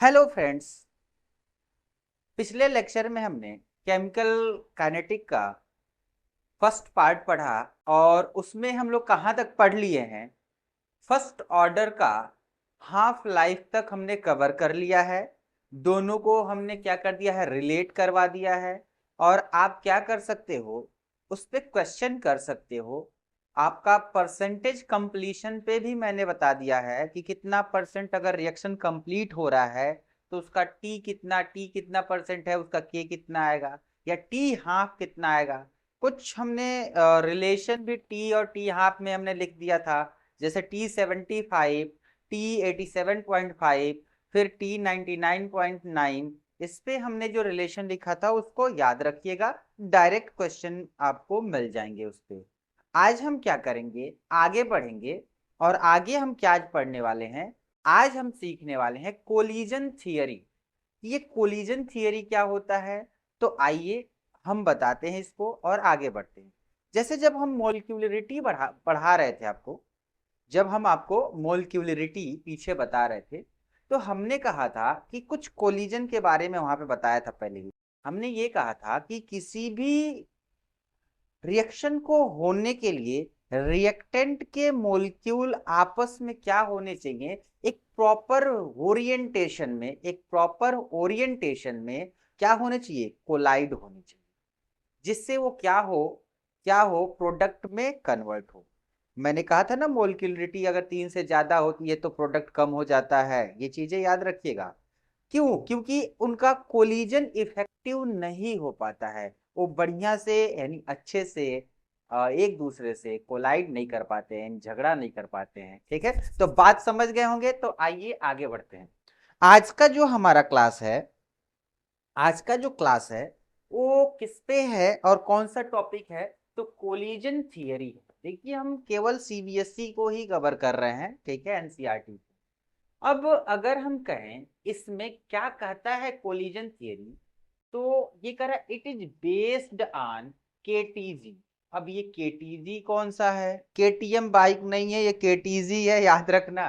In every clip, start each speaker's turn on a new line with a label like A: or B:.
A: Hello friends. पिछले lecture में हमने केमिकल काइनेटिक का फर्स्ट पार्ट पढ़ा और उसमें हम लोग कहाँ तक पढ़ लिए हैं। फर्स्ट ऑर्डर का हाफ लाइफ तक हमने कवर कर लिया है। दोनों को हमने क्या कर दिया है, रिलेट करवा दिया है। और आप क्या कर सकते हो, उस पर क्वेश्चन कर सकते हो। आपका परसेंटेज कंप्लीशन पे भी मैंने बता दिया है कि कितना परसेंट अगर रिएक्शन कंप्लीट हो रहा है तो उसका टी कितना परसेंट है, उसका के कितना आएगा या टी हाफ कितना आएगा। कुछ हमने रिलेशन भी टी और टी हाफ में हमने लिख दिया था, जैसे T75, T87.5, फिर T99.9। इस पे हमने जो रिलेशन लिखा था उसको याद रखिएगा, डायरेक्ट क्वेश्चन आपको मिल जाएंगे उस पे। आज हम क्या करेंगे, आगे बढ़ेंगे। और आगे हम क्या आज पढ़ने वाले हैं, आज हम सीखने वाले हैं कोलिजन थियरी। ये कोलिजन थियरी क्या होता है, तो आइए हम बताते हैं इसको और आगे बढ़ते हैं। जैसे जब हम मोलिक्यूलरिटी पढ़ा रहे थे आपको, जब हम आपको मोलिक्यूलरिटी पीछे बता रहे थे, तो हमने कहा था कि कुछ कोलिजन के बारे में वहां पे बताया था। पहले ही हमने ये कहा था कि किसी भी रिएक्शन को होने के लिए रिएक्टेंट के मोलिक्यूल आपस में क्या होने चाहिए, एक प्रॉपर ओरिएंटेशन में, क्या होने चाहिए, कोलाइड होनी चाहिए, जिससे वो क्या हो प्रोडक्ट में कन्वर्ट हो। मैंने कहा था ना, मोलिक्यूलरिटी अगर 3 से ज्यादा होती है तो प्रोडक्ट कम हो जाता है। ये चीजें याद रखिएगा। क्यों? क्योंकि उनका कोलिजन इफेक्टिव नहीं हो पाता है, वो बढ़िया से यानी अच्छे से एक दूसरे से कोलाइड नहीं कर पाते हैं, झगड़ा नहीं कर पाते हैं। ठीक है, तो बात समझ गए होंगे। तो आइए आगे बढ़ते हैं। आज का जो हमारा क्लास है, आज का जो क्लास है वो किस पे है और कौन सा टॉपिक है, तो कोलिजन थियरी है। देखिए, हम केवल सीबीएसई को ही कवर कर रहे हैं, ठीक है, एनसीईआरटी। अब अगर हम कहें इसमें क्या कहता है कोलिजन थियरी, तो ये कह रहा है it is based on KTG. अब ये केटीजी कौन सा है, केटीएम बाइक नहीं है, ये केटीजी है, याद रखना।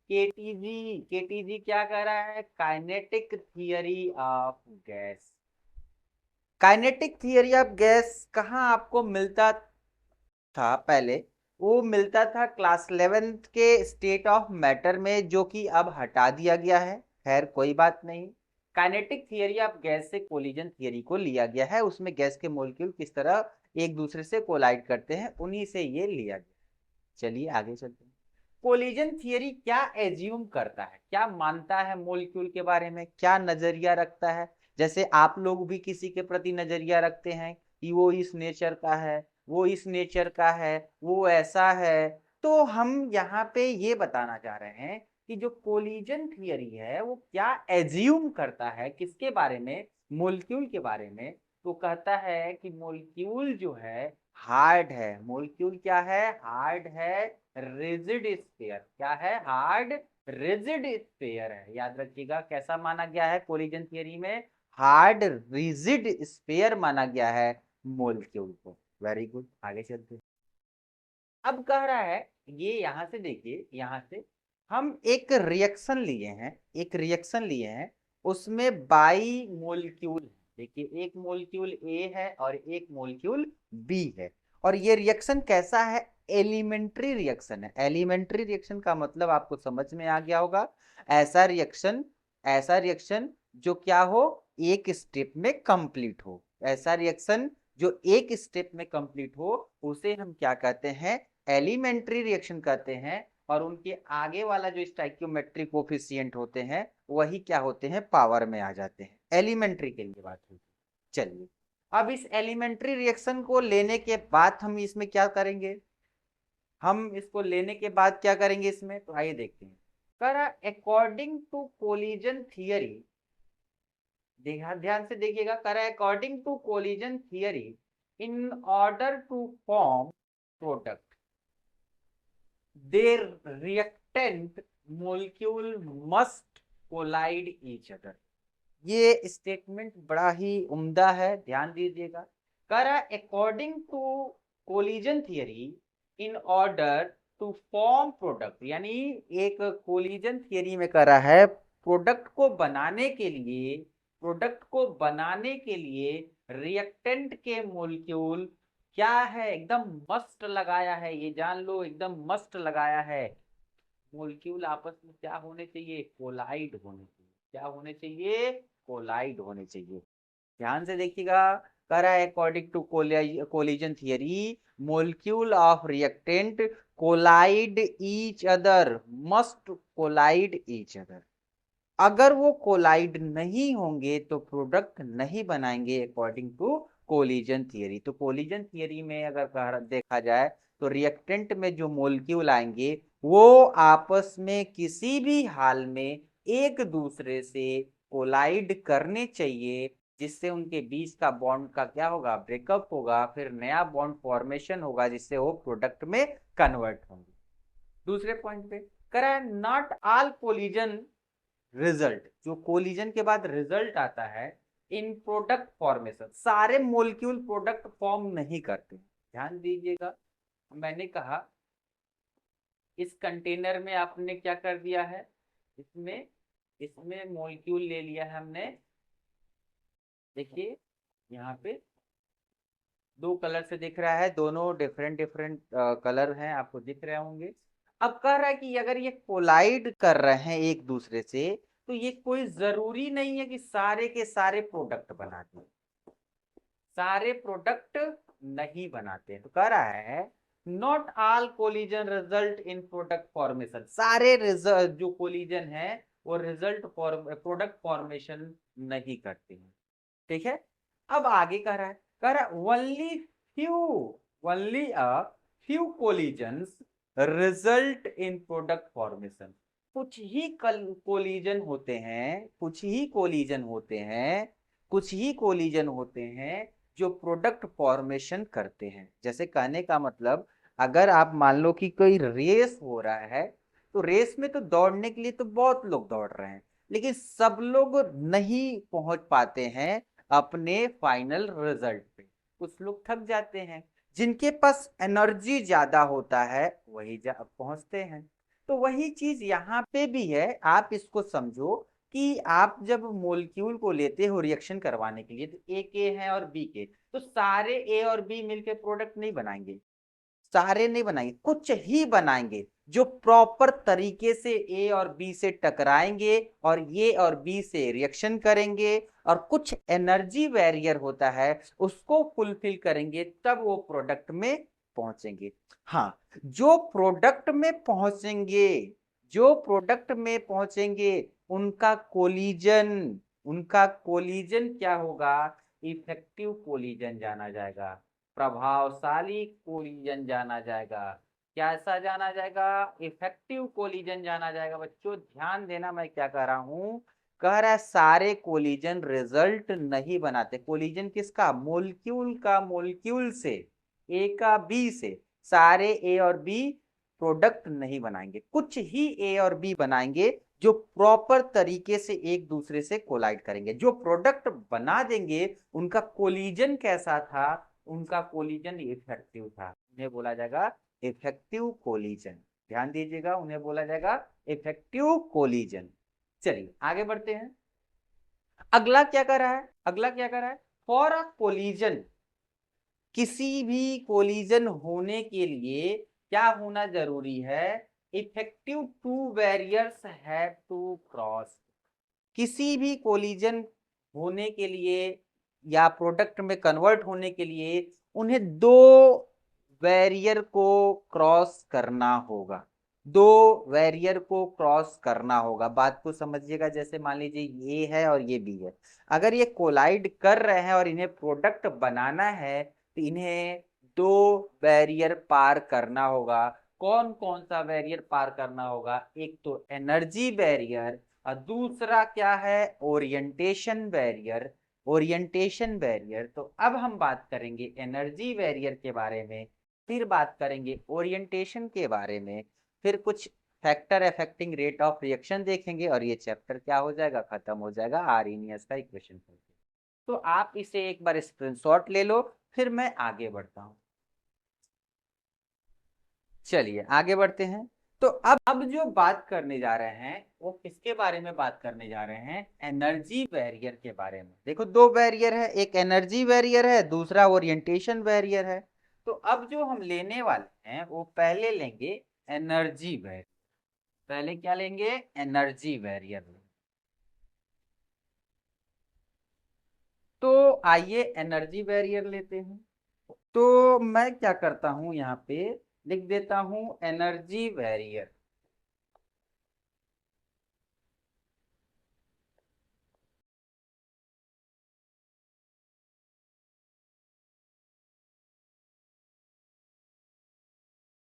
A: केटीजी क्या कह रहा है, kinetic theory of gas. Kinetic theory of gas कहाँ आपको मिलता था पहले, वो मिलता था क्लास 11th के स्टेट ऑफ मैटर में, जो कि अब हटा दिया गया है। खैर कोई बात नहीं। काइनेटिक थियरी ऑफ गैस से कोलिजन थियरी को लिया गया है, उसमें गैस के मॉलिक्यूल किस तरह एक दूसरे से कोलाइड करते हैं, उन्हीं से ये लिया गया। चलिए आगे चलते हैं। कोलिजन थियरी क्या एज्यूम करता है, क्या मानता है मॉलिक्यूल के बारे में, क्या नजरिया रखता है। जैसे आप लोग भी किसी के प्रति नजरिया रखते हैं कि वो इस नेचर का है, वो इस नेचर का है, वो ऐसा है। तो हम यहाँ पे ये बताना चाह रहे हैं कि जो कोलिजन थियरी है वो क्या एज्यूम करता है, किसके बारे में, मॉलिक्यूल के बारे में। तो कहता है कि मॉलिक्यूल जो है हार्ड है, मॉलिक्यूल क्या है, हार्ड है, रिजिड स्फीयर। क्या है, हार्ड रिजिड स्फीयर है। याद रखिएगा कैसा माना गया है कोलिजन थियरी में, हार्ड रिजिड स्फीयर माना गया है मॉलिक्यूल को। वेरी गुड, आगे चलते हैं। अब कह रहा है, ये यहां से देखिए, यहां से हम एक रिएक्शन लिए हैं, उसमें बाई मोलिक्यूल है। देखिए, एक मोलिक्यूल ए है और एक मोलिक्यूल बी है। और ये रिएक्शन कैसा है, एलिमेंट्री रिएक्शन है। एलिमेंट्री रिएक्शन का मतलब आपको समझ में आ गया होगा, ऐसा रिएक्शन जो क्या हो, एक स्टेप में कंप्लीट हो। ऐसा रिएक्शन जो एक स्टेप में कंप्लीट हो उसे हम क्या कहते हैं, एलिमेंट्री रिएक्शन कहते हैं। और उनके आगे वाला जो स्टाइक्योमेट्रिक कोफिशिएंट होते हैं वही क्या होते हैं, पावर में आ जाते हैं। एलिमेंट्री के लिए बात हुई। चलिए, अब इस एलिमेंट्री रिएक्शन को लेने के बाद हम इसमें क्या करेंगे, हम इसको लेने के बाद क्या करेंगे इसमें, तो आइए देखते हैं। करा अकॉर्डिंग टू कोलिजन थियरी, देखा ध्यान से देखिएगा, करा according to collision theory, in order to form product their reactant molecule must collide each other। ये स्टेटमेंट बड़ा ही उम्दा है, ध्यान दीजिएगा। करा according to collision theory, in order to form product, यानी एक कोलिजन थियरी में करा है प्रोडक्ट को बनाने के लिए रिएक्टेंट के मोलिक्यूल क्या है, एकदम मस्ट लगाया है, ये जान लो, एकदम मस्ट लगाया है। मोलिक्यूल आपस में क्या होने चाहिए, कोलाइड होने चाहिए। क्या होने चाहिए, कोलाइड होने चाहिए। ध्यान से देखिएगा, कह रहा है according to collision theory molecule of reactant collide each other, must collide each other. अगर वो कोलाइड नहीं होंगे तो प्रोडक्ट नहीं बनाएंगे अकॉर्डिंग टू कोलिजन थियरी। तो कोलिजन थियरी में अगर देखा जाए तो रिएक्टेंट में जो मोलिक्यूल आएंगे वो आपस में किसी भी हाल में एक दूसरे से कोलाइड करने चाहिए, जिससे उनके बीच का बॉन्ड का क्या होगा, ब्रेकअप होगा, फिर नया बॉन्ड फॉर्मेशन होगा, जिससे वो प्रोडक्ट में कन्वर्ट होंगे। दूसरे पॉइंट पे कह रहा है नॉट ऑल कोलिजन रिजल्ट, जो कोलिजन के बाद रिजल्ट आता है इन प्रोडक्ट फॉर्मेशन, सारे मोलिक्यूल प्रोडक्ट फॉर्म नहीं करते। ध्यान दीजिएगा, मैंने कहा इस कंटेनर में आपने क्या कर दिया है, इसमें इसमें मोलिक्यूल ले लिया है हमने। देखिए यहाँ पे दो कलर से दिख रहा है, दोनों डिफरेंट डिफरेंट कलर हैं, आपको दिख रहे होंगे। अब कह रहा है कि अगर ये कोलाइड कर रहे हैं एक दूसरे से तो ये कोई जरूरी नहीं है कि सारे के सारे प्रोडक्ट बनाते हैं, सारे प्रोडक्ट नहीं बनाते। तो कह रहा है not all collision result in product formation, सारे रिजल्ट जो कोलिजन है वो रिजल्ट प्रोडक्ट फॉर्मेशन नहीं करते हैं। ठीक है, अब आगे कह रहा है, कह रहा only a few collisions result in product formation. कुछ ही कोलिजन होते हैं, कुछ ही कोलिजन होते हैं जो प्रोडक्ट फॉर्मेशन करते हैं। जैसे कहने का मतलब, अगर आप मान लो कि कोई रेस हो रहा है, तो रेस में तो दौड़ने के लिए तो बहुत लोग दौड़ रहे हैं, लेकिन सब लोग नहीं पहुंच पाते हैं अपने फाइनल रिजल्ट पे। कुछ लोग थक जाते हैं, जिनके पास एनर्जी ज्यादा होता है वही पहुंचते हैं। तो वही चीज यहाँ पे भी है, आप इसको समझो कि आप जब मोलिक्यूल को लेते हो रिएक्शन करवाने के लिए, तो ए के हैं और बी के, तो सारे ए और बी मिलके प्रोडक्ट नहीं बनाएंगे, सारे नहीं बनाएंगे, कुछ ही बनाएंगे जो प्रॉपर तरीके से ए और बी से टकराएंगे और ए और बी से रिएक्शन करेंगे, और कुछ एनर्जी बैरियर होता है उसको फुलफिल करेंगे, तब वो प्रोडक्ट में पहुंचेंगे। हाँ, जो प्रोडक्ट में पहुंचेंगे, जो प्रोडक्ट में पहुंचेंगे उनका कोलिजन क्या होगा, इफेक्टिव कोलिजन जाना जाएगा, प्रभावशाली कोलिजन जाना जाएगा। कैसा जाना जाएगा, इफेक्टिव कोलिजन जाना जाएगा। बच्चों ध्यान देना, मैं क्या कह रहा हूं, कह रहा है सारे कोलिजन रिजल्ट नहीं बनाते। कोलिजन किसका, मोलिक्यूल से, ए का बी से, सारे ए और बी प्रोडक्ट नहीं बनाएंगे, कुछ ही ए और बी बनाएंगे जो प्रॉपर तरीके से एक दूसरे से कोलाइड करेंगे। जो प्रोडक्ट बना देंगे उनका कोलिजन कैसा था, उनका कोलिजन इफेक्टिव था, उन्हें बोला जाएगा इफेक्टिव कोलिजन। ध्यान दीजिएगा, उन्हें बोला जाएगा इफेक्टिव कोलिजन। चलिए आगे बढ़ते हैं। अगला क्या कर रहा है, फॉर अ कोलिजन, किसी भी कोलिजन होने के लिए क्या होना जरूरी है, effective to barriers have to cross. किसी भी कोलिजन होने के लिए या प्रोडक्ट में कन्वर्ट होने के लिए उन्हें दो बैरियर को क्रॉस करना होगा, दो बैरियर को क्रॉस करना होगा। बात को समझिएगा, जैसे मान लीजिए ये है और ये बी है, अगर ये कोलाइड कर रहे हैं और इन्हें प्रोडक्ट बनाना है तो इन्हें दो बैरियर पार करना होगा। कौन कौन सा बैरियर पार करना होगा, एक तो एनर्जी बैरियर और दूसरा क्या है, ओरिएंटेशन बैरियर। तो अब हम बात करेंगे एनर्जी बैरियर के बारे में, फिर बात करेंगे ओरिएंटेशन के बारे में, फिर कुछ factor affecting rate of reaction देखेंगे, और ये चैप्टर क्या हो जाएगा, खत्म हो जाएगा आर्हेनियस का इक्वेशन। तो आप इसे एक बार स्क्रीनशॉट ले लो, फिर मैं आगे बढ़ता हूं। चलिए आगे बढ़ते हैं। तो अब जो बात करने जा रहे हैं वो किसके बारे में बात करने जा रहे हैं? एनर्जी बैरियर के बारे में। देखो दो बैरियर है, एक एनर्जी बैरियर है, दूसरा ओरिएंटेशन बैरियर है। तो अब जो हम लेने वाले हैं वो पहले लेंगे एनर्जी बैरियर। पहले क्या लेंगे? Energy barrier. तो आइए एनर्जी बैरियर लेते हैं। तो मैं क्या करता हूं, यहाँ पे लिख देता हूं एनर्जी बैरियर।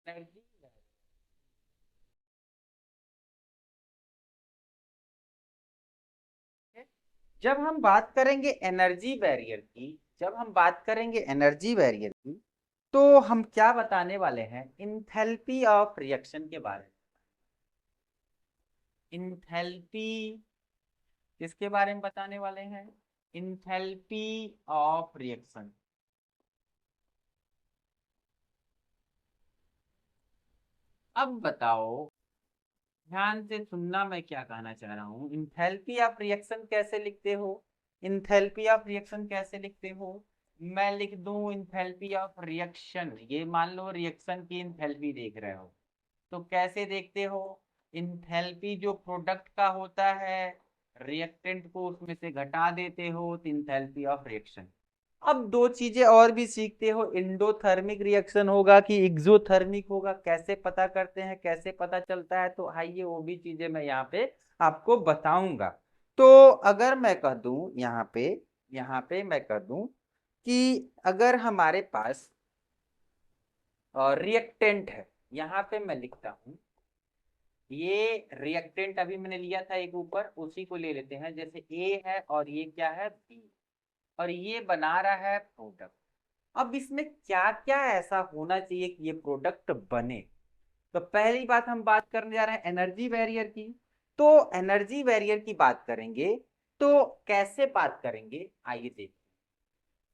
A: एनर्जी, जब हम बात करेंगे एनर्जी बैरियर की, जब हम बात करेंगे एनर्जी बैरियर की, तो हम क्या बताने वाले हैं? इंथैल्पी ऑफ रिएक्शन के बारे में। इंथैल्पी किसके बारे में बताने वाले हैं? Enthalpy of reaction. अब बताओ, ध्यान से सुनना, मैं क्या कहना चाह रहा हूँ। इंथैल्पी ऑफ रिएक्शन कैसे लिखते हो? इंथैल्पी ऑफ रिएक्शन कैसे लिखते हो? मैं लिख दूं इंथैल्पी ऑफ रिएक्शन, ये मान लो रिएक्शन की इंथैल्पी देख रहे हो, तो कैसे देखते हो? इंथैल्पी जो प्रोडक्ट का होता है, रिएक्टेंट को उसमें से घटा देते हो, तो इंथैल्पी ऑफ रिएक्शन। अब दो चीजें और भी सीखते हो, इंडोथर्मिक रिएक्शन होगा कि एक्सोथर्मिक होगा, कैसे पता करते हैं, कैसे पता चलता है? तो आइए वो भी चीजें मैं यहाँ पे आपको बताऊंगा। तो अगर मैं कह दूं यहाँ पे मैं कह दूं कि अगर हमारे पास रिएक्टेंट है, यहाँ पे मैं लिखता हूं, ये रिएक्टेंट अभी मैंने लिया था एक ऊपर, उसी को ले लेते हैं। जैसे ए है और ये क्या है? बी, और ये बना रहा है प्रोडक्ट। अब इसमें क्या क्या ऐसा होना चाहिए कि ये प्रोडक्ट बने? तो पहली बात हम बात करने जा रहे हैं एनर्जी बैरियर की। तो एनर्जी बैरियर की बात करेंगे तो कैसे बात करेंगे, आइए देखते हैं।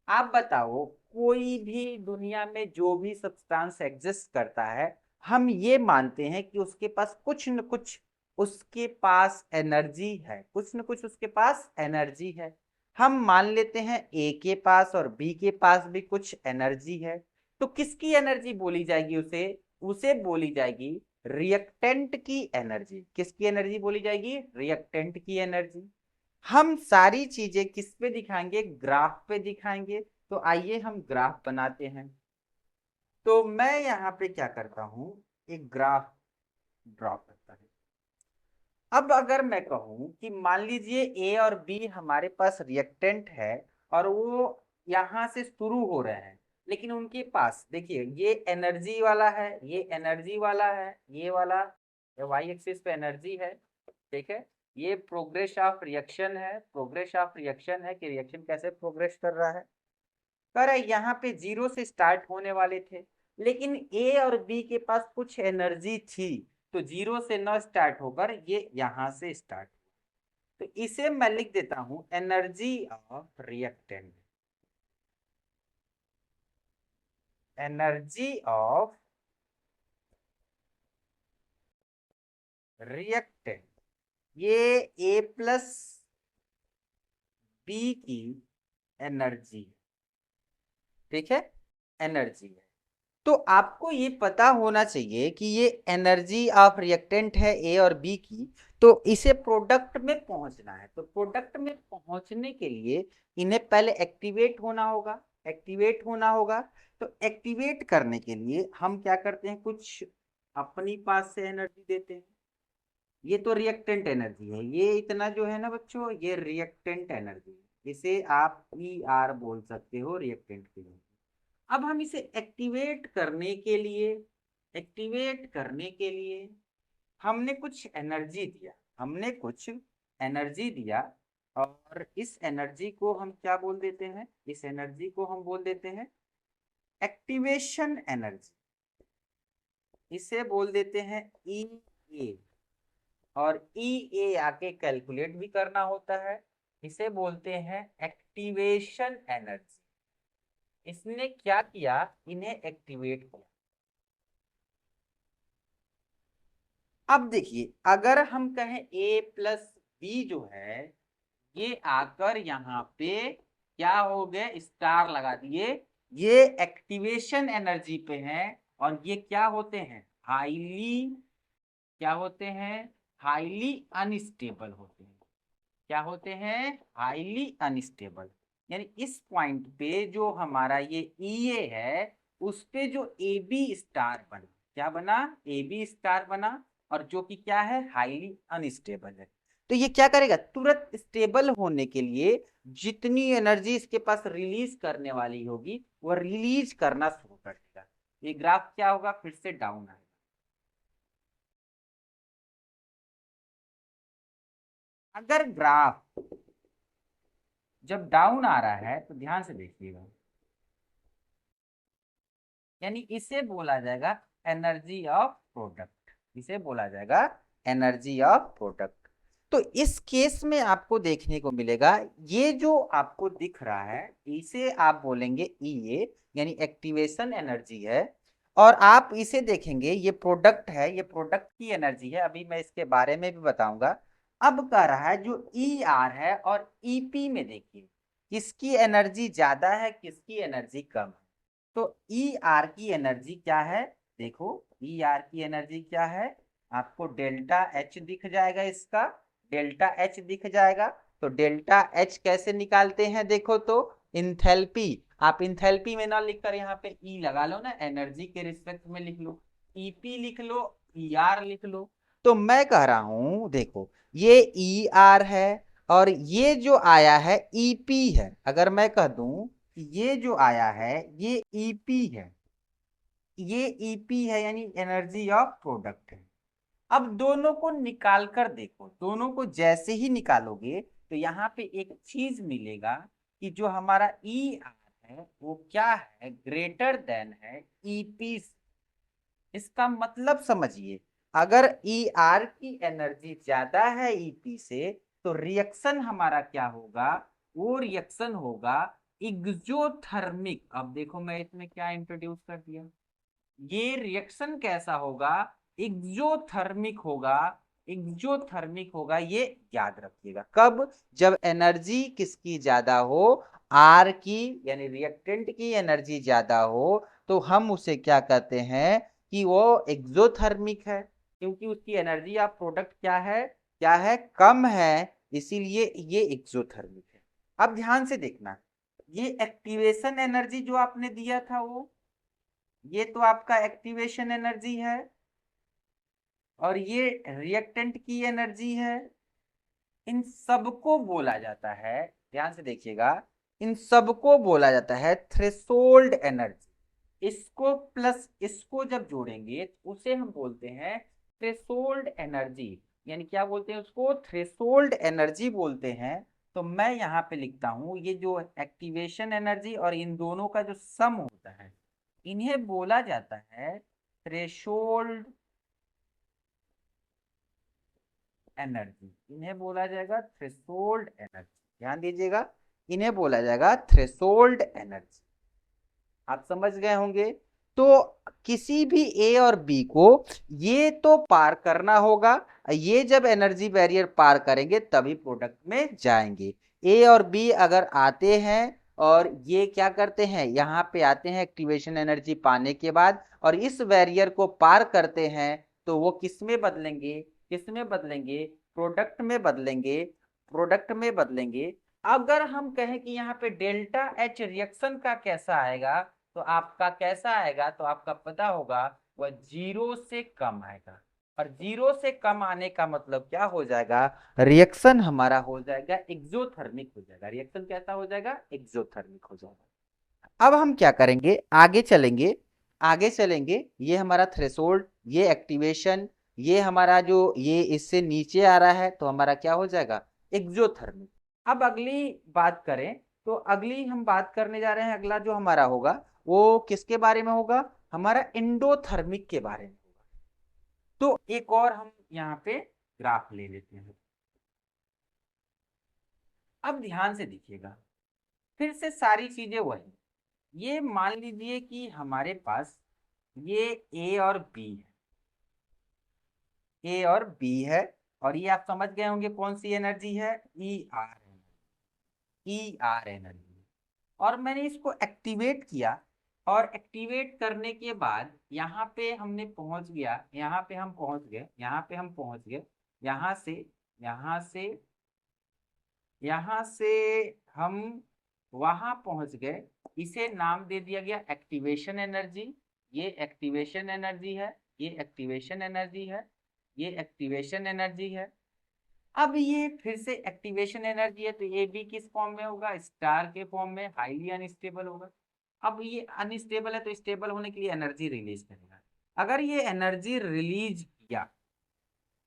A: आप बताओ, कोई भी दुनिया में जो भी सब्सटेंस एग्जिस्ट करता है, हम ये मानते हैं कि उसके पास कुछ न कुछ, उसके पास एनर्जी है, कुछ न कुछ उसके पास एनर्जी है। हम मान लेते हैं ए के पास और बी के पास भी कुछ एनर्जी है। तो किसकी एनर्जी बोली जाएगी? उसे उसे बोली जाएगी रिएक्टेंट की एनर्जी। किसकी एनर्जी बोली जाएगी? रिएक्टेंट की एनर्जी। हम सारी चीजें किस पे दिखाएंगे? ग्राफ पे दिखाएंगे। तो आइए हम ग्राफ बनाते हैं। तो मैं यहाँ पे क्या करता हूँ, एक ग्राफ ड्रॉ करता हूँ। अब अगर मैं कहूँ कि मान लीजिए ए और बी हमारे पास रिएक्टेंट है, और वो यहाँ से शुरू हो रहे हैं, लेकिन उनके पास देखिए ये एनर्जी वाला है, ये एनर्जी वाला है, ये वाला वाई एक्सिस पे एनर्जी है, ठीक है। ये प्रोग्रेस ऑफ रिएक्शन है, प्रोग्रेस ऑफ रिएक्शन है कि रिएक्शन कैसे प्रोग्रेस कर रहा है। कर यहाँ पे जीरो से स्टार्ट होने वाले थे, लेकिन ए और बी के पास कुछ एनर्जी थी, तो जीरो से न स्टार्ट होकर ये यहां से स्टार्ट। तो इसे मैं लिख देता हूं energy of reactant. Energy of reactant, ये ए प्लस बी की एनर्जी, ठीक है, एनर्जी है। तो आपको ये पता होना चाहिए कि ये एनर्जी ऑफ रिएक्टेंट है ए और बी की। तो इसे प्रोडक्ट में पहुंचना है, तो प्रोडक्ट में पहुंचने के लिए इन्हें पहले एक्टिवेट होना होगा, एक्टिवेट होना होगा। तो एक्टिवेट करने के लिए हम क्या करते हैं, कुछ अपनी पास से एनर्जी देते हैं। ये तो रिएक्टेंट एनर्जी है, ये इतना जो है ना बच्चों, ये रिएक्टेंट एनर्जी है, इसे आप ई आर बोल सकते हो रिएक्टेंट के लिए। अब हम इसे एक्टिवेट करने के लिए हमने कुछ एनर्जी दिया, हमने कुछ एनर्जी दिया, और इस एनर्जी को हम क्या बोल देते हैं? इस एनर्जी को हम बोल देते हैं एक्टिवेशन एनर्जी। इसे बोल देते हैं ई ए, और ई ए आके कैलकुलेट भी करना होता है। इसे बोलते हैं एक्टिवेशन एनर्जी। इसने क्या किया? इन्हें एक्टिवेट किया। अब देखिए, अगर हम कहें a प्लस बी जो है, ये आकर यहाँ पे क्या हो गए, स्टार लगा दिए, ये एक्टिवेशन एनर्जी पे हैं, और ये क्या होते हैं, हाईली, क्या होते हैं, हाईली अनस्टेबल होते हैं। क्या होते हैं, हाईली अनस्टेबल। यानी इस पॉइंट पे जो हमारा ये ई है, उस पे जो ए बी स्टार बना, क्या बना, ए बी स्टार बना, और जो कि क्या है, हाईली अनस्टेबल है। तो ये क्या करेगा, तुरंत स्टेबल होने के लिए जितनी एनर्जी इसके पास रिलीज करने वाली होगी, वो रिलीज करना शुरू कर देगा। ये ग्राफ क्या होगा, फिर से डाउन आएगा। अगर ग्राफ जब डाउन आ रहा है तो ध्यान से देखिएगा, यानी इसे बोला जाएगा एनर्जी ऑफ प्रोडक्ट, इसे बोला जाएगा एनर्जी ऑफ प्रोडक्ट। तो इस केस में आपको देखने को मिलेगा, ये जो आपको दिख रहा है, इसे आप बोलेंगे ई, यानी एक्टिवेशन एनर्जी है। और आप इसे देखेंगे, ये प्रोडक्ट है, ये प्रोडक्ट की एनर्जी है, अभी मैं इसके बारे में भी बताऊंगा। अब कह रहा है जो ई आर है और ईपी में देखिए, किसकी एनर्जी ज्यादा है, किसकी एनर्जी कम है। तो ई आर की एनर्जी क्या है, देखो ई आर की एनर्जी क्या है, आपको डेल्टा एच दिख जाएगा, इसका डेल्टा एच दिख जाएगा। तो डेल्टा एच कैसे निकालते हैं, देखो तो इंथैल्पी, आप इंथैल्पी में ना लिखकर यहाँ पे ई लगा लो ना, एनर्जी के रिस्पेक्ट में लिख लो, ईपी लिख लो, ई आर लिख लो। तो मैं कह रहा हूं देखो, ये ई आर है, और ये जो आया है ईपी है। अगर मैं कह दूं कि ये जो आया है ये ईपी है, ये ईपी है, यानी एनर्जी ऑफ प्रोडक्ट है। अब दोनों को निकाल कर देखो, दोनों को जैसे ही निकालोगे तो यहाँ पे एक चीज मिलेगा कि जो हमारा ई आर है वो क्या है, ग्रेटर देन है ईपी। इसका मतलब समझिए, अगर ई आर की एनर्जी ज्यादा है ईपी से, तो रिएक्शन हमारा क्या होगा, वो रिएक्शन होगा एक्सोथर्मिक। अब देखो मैं इसमें क्या इंट्रोड्यूस कर दिया, ये रिएक्शन कैसा होगा, एक्सोथर्मिक होगा। एक्सोथर्मिक होगा, ये याद रखिएगा, कब, जब एनर्जी किसकी ज्यादा हो, आर की, यानी रिएक्टेंट की एनर्जी ज्यादा हो, तो हम उसे क्या कहते हैं कि वो एक्सोथर्मिक है, क्योंकि उसकी एनर्जी ऑफ प्रोडक्ट क्या है, कम है, इसीलिए ये एक्सोथर्मिक है। अब ध्यान से देखना, ये एक्टिवेशन एनर्जी जो आपने दिया था, वो ये तो आपका एक्टिवेशन एनर्जी है, और ये रिएक्टेंट की एनर्जी है। इन सबको बोला जाता है, ध्यान से देखिएगा, इन सबको बोला जाता है थ्रेशोल्ड एनर्जी। इसको प्लस इसको जब जोड़ेंगे तो उसे हम बोलते हैं थ्रेशोल्ड एनर्जी, यानी क्या बोलते हैं उसको, थ्रेशोल्ड एनर्जी बोलते हैं। तो मैं यहाँ पे लिखता हूँ, ये जो एक्टिवेशन एनर्जी और इन दोनों का जो सम होता है, इन्हें बोला जाता है थ्रेशोल्ड एनर्जी, इन्हें बोला जाएगा थ्रेशोल्ड एनर्जी। ध्यान दीजिएगा, इन्हें बोला जाएगा थ्रेशोल्ड एनर्जी। आप समझ गए होंगे। तो किसी भी ए और बी को ये तो पार करना होगा, ये जब एनर्जी बैरियर पार करेंगे तभी प्रोडक्ट में जाएंगे। ए और बी अगर आते हैं और ये क्या करते हैं, यहाँ पे आते हैं एक्टिवेशन एनर्जी पाने के बाद, और इस बैरियर को पार करते हैं, तो वो किस में बदलेंगे, किस में बदलेंगे, प्रोडक्ट में बदलेंगे, प्रोडक्ट में बदलेंगे। अगर हम कहें कि यहाँ पे डेल्टा एच रिएक्शन का कैसा आएगा, तो आपका कैसा आएगा, तो आपका पता होगा वह जीरो से कम आएगा। और जीरो से कम आने का मतलब क्या हो जाएगा, रिएक्शन हमारा हो जाएगा एक्सोथर्मिक हो जाएगा। रिएक्शन कैसा हो जाएगा, एक्सोथर्मिक हो जाएगा। अब हम क्या करेंगे, आगे चलेंगे, आगे चलेंगे, ये हमारा थ्रेशोल्ड, ये एक्टिवेशन, ये हमारा जो ये इससे नीचे आ रहा है, तो हमारा क्या हो जाएगा, एक्सोथर्मिक। अब अगली बात करें, तो अगली हम बात करने जा रहे हैं, अगला जो हमारा होगा वो किसके बारे में होगा, हमारा एंडोथर्मिक के बारे में होगा। तो एक और हम यहाँ पे ग्राफ ले लेते हैं। अब ध्यान से देखिएगा, फिर से सारी चीजें वही, ये मान लीजिए कि हमारे पास ये ए और बी है, ए और बी है, और ये आप समझ गए होंगे कौन सी एनर्जी है, ई आर एनर्जी। और मैंने इसको एक्टिवेट किया, और एक्टिवेट करने के बाद यहाँ पे हमने पहुंच गया, यहाँ पे हम पहुंच गए, यहाँ पे हम पहुंच गए, यहाँ से यहाँ से यहाँ से हम वहां पहुंच गए। इसे नाम दे दिया गया एक्टिवेशन एनर्जी। ये एक्टिवेशन एनर्जी है, ये एक्टिवेशन एनर्जी है, ये एक्टिवेशन एनर्जी है। अब ये फिर से एक्टिवेशन एनर्जी है, तो ये भी किस फॉर्म में होगा, स्टार के फॉर्म में, हाईली अनस्टेबल होगा। अब ये अनस्टेबल है तो स्टेबल होने के लिए एनर्जी रिलीज करेगा। अगर ये एनर्जी रिलीज किया,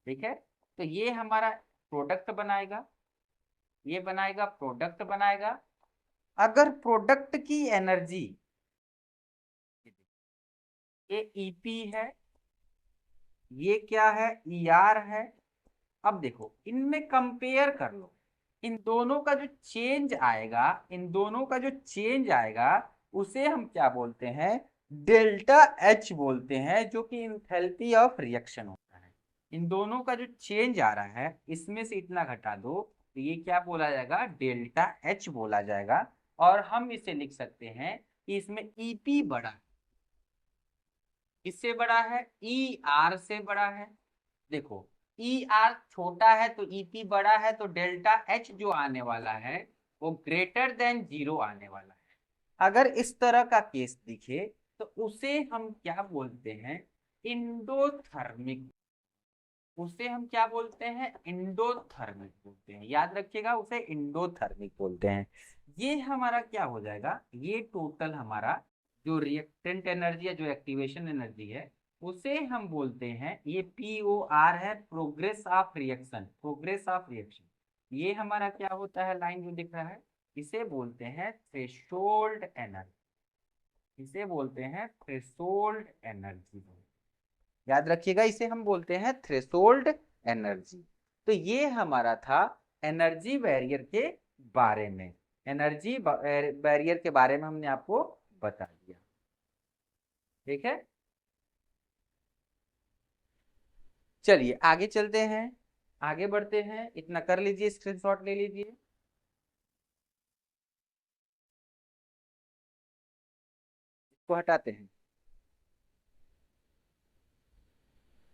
A: ठीक है, तो ये हमारा प्रोडक्ट बनाएगा, ये बनाएगा प्रोडक्ट बनाएगा। अगर प्रोडक्ट की एनर्जी, ये ईपी है, ये क्या है, ईआर है। अब देखो इनमें कंपेयर कर लो, इन दोनों का जो चेंज आएगा, इन दोनों का जो चेंज आएगा उसे हम क्या बोलते हैं, डेल्टा एच बोलते हैं, जो कि इंथैल्पी ऑफ रिएक्शन होता है। इन दोनों का जो चेंज आ रहा है, इसमें से इतना घटा दो तो ये क्या बोला जाएगा, डेल्टा एच बोला जाएगा। और हम इसे लिख सकते हैं कि इसमें ईपी बड़ा है, किससे बड़ा है, ई आर से बड़ा है। देखो ई आर छोटा है तो ईपी बड़ा है, तो डेल्टा एच जो आने वाला है वो ग्रेटर देन 0 आने वाला है। अगर इस तरह का केस दिखे तो उसे हम क्या बोलते हैं, इंडोथर्मिक। उसे हम क्या बोलते हैं, इंडोथर्मिक बोलते हैं, याद रखिएगा, उसे इंडोथर्मिक बोलते हैं। ये हमारा क्या हो जाएगा, ये टोटल हमारा जो रिएक्टेंट एनर्जी है, जो एक्टिवेशन एनर्जी है, उसे हम बोलते हैं, ये POR है, progress of reaction, progress of reaction. ये हमारा क्या होता है, लाइन जो दिख रहा है, इसे बोलते हैं थ्रेशोल्ड एनर्जी, इसे बोलते हैं थ्रेशोल्ड एनर्जी। याद रखिएगा, इसे हम बोलते हैं थ्रेशोल्ड एनर्जी। तो ये हमारा था एनर्जी बैरियर के बारे में, एनर्जी बैरियर के बारे में हमने आपको बता दिया, ठीक है। चलिए आगे चलते हैं, आगे बढ़ते हैं, इतना कर लीजिए, स्क्रीनशॉट ले लीजिए, इसको हटाते हैं।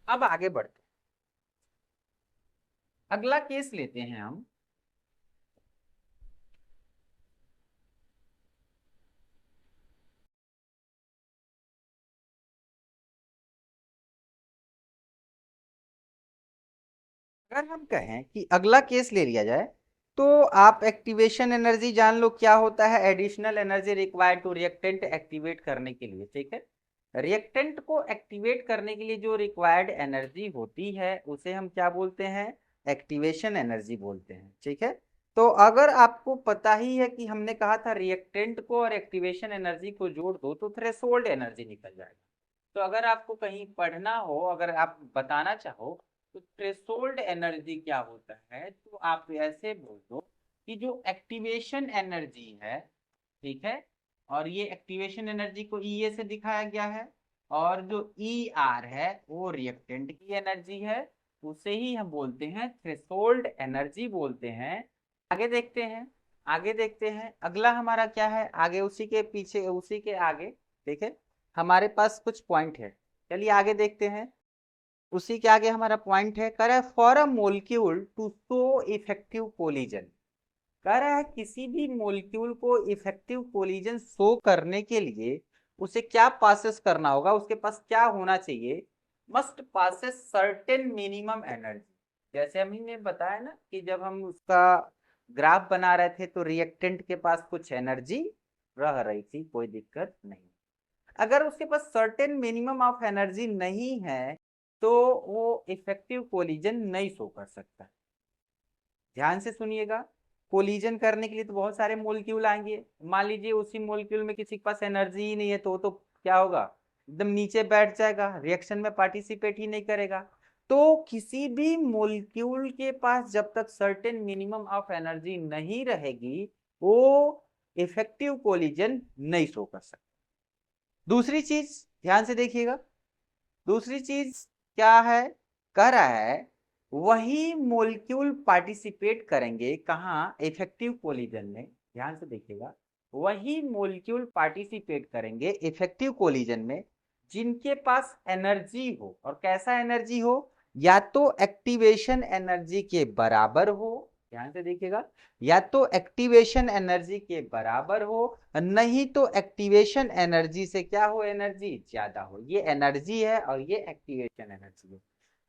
A: अब आगे बढ़ते हैं, अगला केस लेते हैं हम। अगर हम कहें कि अगला केस ले लिया जाए, तो आप एक्टिवेशन एनर्जी जान लो क्या होता है, additional energy required to reactant activate करने के लिए, ठीक है। रिएक्टेंट को एक्टिवेट करने के लिए जो रिक्वायर्ड एनर्जी होती है उसे हम क्या बोलते हैं, एक्टिवेशन एनर्जी बोलते हैं, ठीक है। तो अगर आपको पता ही है कि हमने कहा था रिएक्टेंट को और एक्टिवेशन एनर्जी को जोड़ दो तो थ्रेशोल्ड एनर्जी निकल जाएगा। तो अगर आपको कहीं पढ़ना हो, अगर आप बताना चाहो तो थ्रेशोल्ड एनर्जी क्या होता है, तो आप ऐसे बोल दो कि जो एक्टिवेशन एनर्जी है, ठीक है, और ये एक्टिवेशन एनर्जी को ई ए से दिखाया गया है, और जो ई आर है वो रिएक्टेंट की एनर्जी है, उसे ही हम बोलते हैं थ्रेशोल्ड एनर्जी बोलते हैं। आगे देखते हैं, आगे देखते हैं, अगला हमारा क्या है, आगे उसी के पीछे, उसी के आगे देखे हमारे पास कुछ पॉइंट है। चलिए आगे देखते हैं, उसी के आगे हमारा पॉइंट है, कह रहा है for a molecule to show effective collision. कह रहा है किसी भी मोलिक्यूल को इफेक्टिव कोलिजन शो करने के लिए उसे क्या पासेस करना होगा, उसके पास क्या होना चाहिए, must passes certain minimum energy. जैसे हमने बताया ना कि जब हम उसका ग्राफ बना रहे थे तो रिएक्टेंट के पास कुछ एनर्जी रह रही थी, कोई दिक्कत नहीं। अगर उसके पास सर्टेन मिनिमम ऑफ एनर्जी नहीं है तो वो इफेक्टिव कोलिजन नहीं शो कर सकता। ध्यान से सुनिएगा, कोलिजन करने के लिए तो बहुत सारे मोलिक्यूल आएंगे, मान लीजिए उसी मोलिक्यूल में किसी के पास एनर्जी ही नहीं है तो क्या होगा, एकदम नीचे बैठ जाएगा, रिएक्शन में पार्टिसिपेट ही नहीं करेगा। तो किसी भी मोलिक्यूल के पास जब तक सर्टेन मिनिमम ऑफ एनर्जी नहीं रहेगी वो इफेक्टिव कोलिजन नहीं शो कर सकता। दूसरी चीज ध्यान से देखिएगा, दूसरी चीज क्या है, कह रहा है वही मोलिक्यूल पार्टिसिपेट करेंगे कहाँ, इफेक्टिव कोलिजन में। ध्यान से देखिएगा, वही मोलिक्यूल पार्टिसिपेट करेंगे इफेक्टिव कोलिजन में जिनके पास एनर्जी हो। और कैसा एनर्जी हो, या तो एक्टिवेशन एनर्जी के बराबर हो, ध्यान से देखिएगा, या तो एक्टिवेशन एनर्जी के बराबर हो, नहीं तो एक्टिवेशन एनर्जी से क्या हो, एनर्जी ज्यादा हो। ये एनर्जी है और ये एक्टिवेशन एनर्जी है।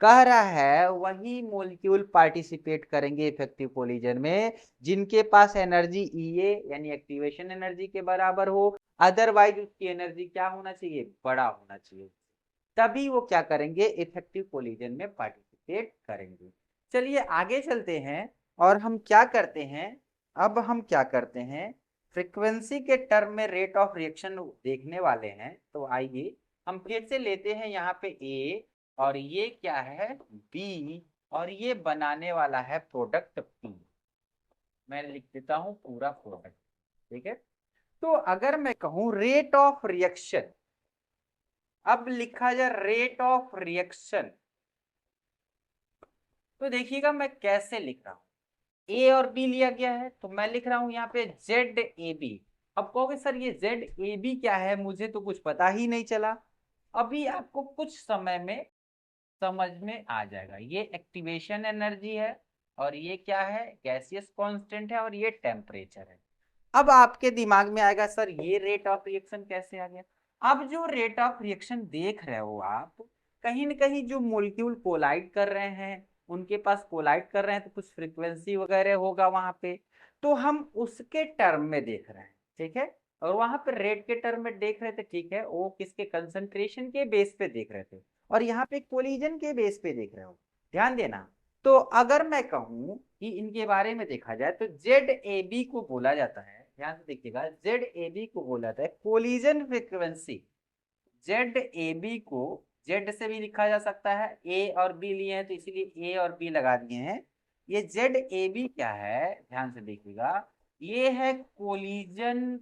A: कह रहा है वही मॉलिक्यूल पार्टिसिपेट करेंगे इफेक्टिव कोलिजन में जिनके पास एनर्जी ईए यानी एक्टिवेशन एनर्जी के बराबर हो, अदरवाइज उसकी एनर्जी क्या होना चाहिए, बड़ा होना चाहिए, तभी वो क्या करेंगे, इफेक्टिव कोलिजन में पार्टिसिपेट करेंगे। चलिए आगे चलते हैं और हम क्या करते हैं, अब हम क्या करते हैं, फ्रीक्वेंसी के टर्म में रेट ऑफ रिएक्शन देखने वाले हैं। तो आइए हम फिर से लेते हैं यहाँ पे ए, और ये क्या है, बी, और ये बनाने वाला है प्रोडक्ट पी। मैं लिख देता हूं पूरा प्रोडक्ट, ठीक है। तो अगर मैं कहूं रेट ऑफ रिएक्शन, अब लिखा जाए रेट ऑफ रिएक्शन, तो देखिएगा मैं कैसे लिख रहा हूं। ए और बी लिया गया है तो मैं लिख रहा हूं यहाँ पे जेड ए बी। अब कहोगे सर ये जेड ए बी क्या है, मुझे तो कुछ पता ही नहीं चला। अभी आपको कुछ समय में समझ में आ जाएगा। ये एक्टिवेशन एनर्जी है और ये क्या है, गैसियस कांस्टेंट है, और ये टेम्परेचर है। अब आपके दिमाग में आएगा सर ये रेट ऑफ रिएक्शन कैसे आ गया। अब जो रेट ऑफ रिएक्शन देख रहे हो आप, कहीं न कहीं जो मोलिक्यूल कोलाइड कर रहे हैं, उनके पास कोलाइड कर रहे हैं तो कुछ फ्रीक्वेंसी वगैरह होगा वहां पे, तो हम उसके टर्म में देख रहे हैं, ठीक है। और वहां पे रेट के टर्म में देख रहे थे, ठीक है, वो किसके, कंसंट्रेशन के बेस पे देख रहे थे, और यहाँ पे कोलिजन के बेस पे देख रहे हो, ध्यान देना। तो अगर मैं कहूं कि इनके बारे में देखा जाए तो जेड ए बी को बोला जाता है, ध्यान से देखिएगा, जेड ए बी को बोला जाता है collision frequency. Z A B को जेड से भी लिखा जा सकता है, ए और बी लिए हैं तो इसीलिए ए और बी लगा दिए हैं। ये जेड ए बी क्या है, ध्यान से देखिएगा, ये है कोलिजन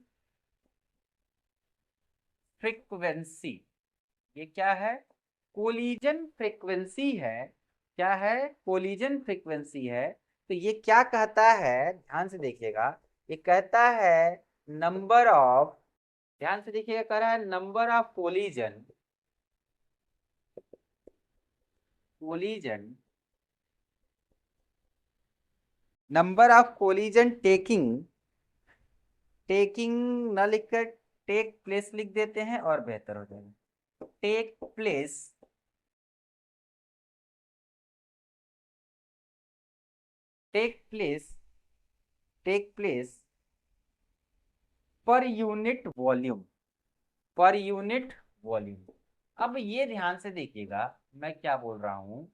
A: फ्रीक्वेंसी। ये क्या है, कोलिजन फ्रीक्वेंसी है। क्या है, कोलिजन फ्रीक्वेंसी है। तो ये क्या कहता है, ध्यान से देखिएगा, ये कहता है नंबर ऑफ, ध्यान से देखिएगा, कह रहा है number of collision, collision, number of collision taking, taking न लिखकर टेक प्लेस लिख देते हैं और बेहतर हो जाएगा। Take place, take place, take place per unit volume, per unit volume. अब ये ध्यान से देखिएगा, मैं क्या बोल रहा हूं,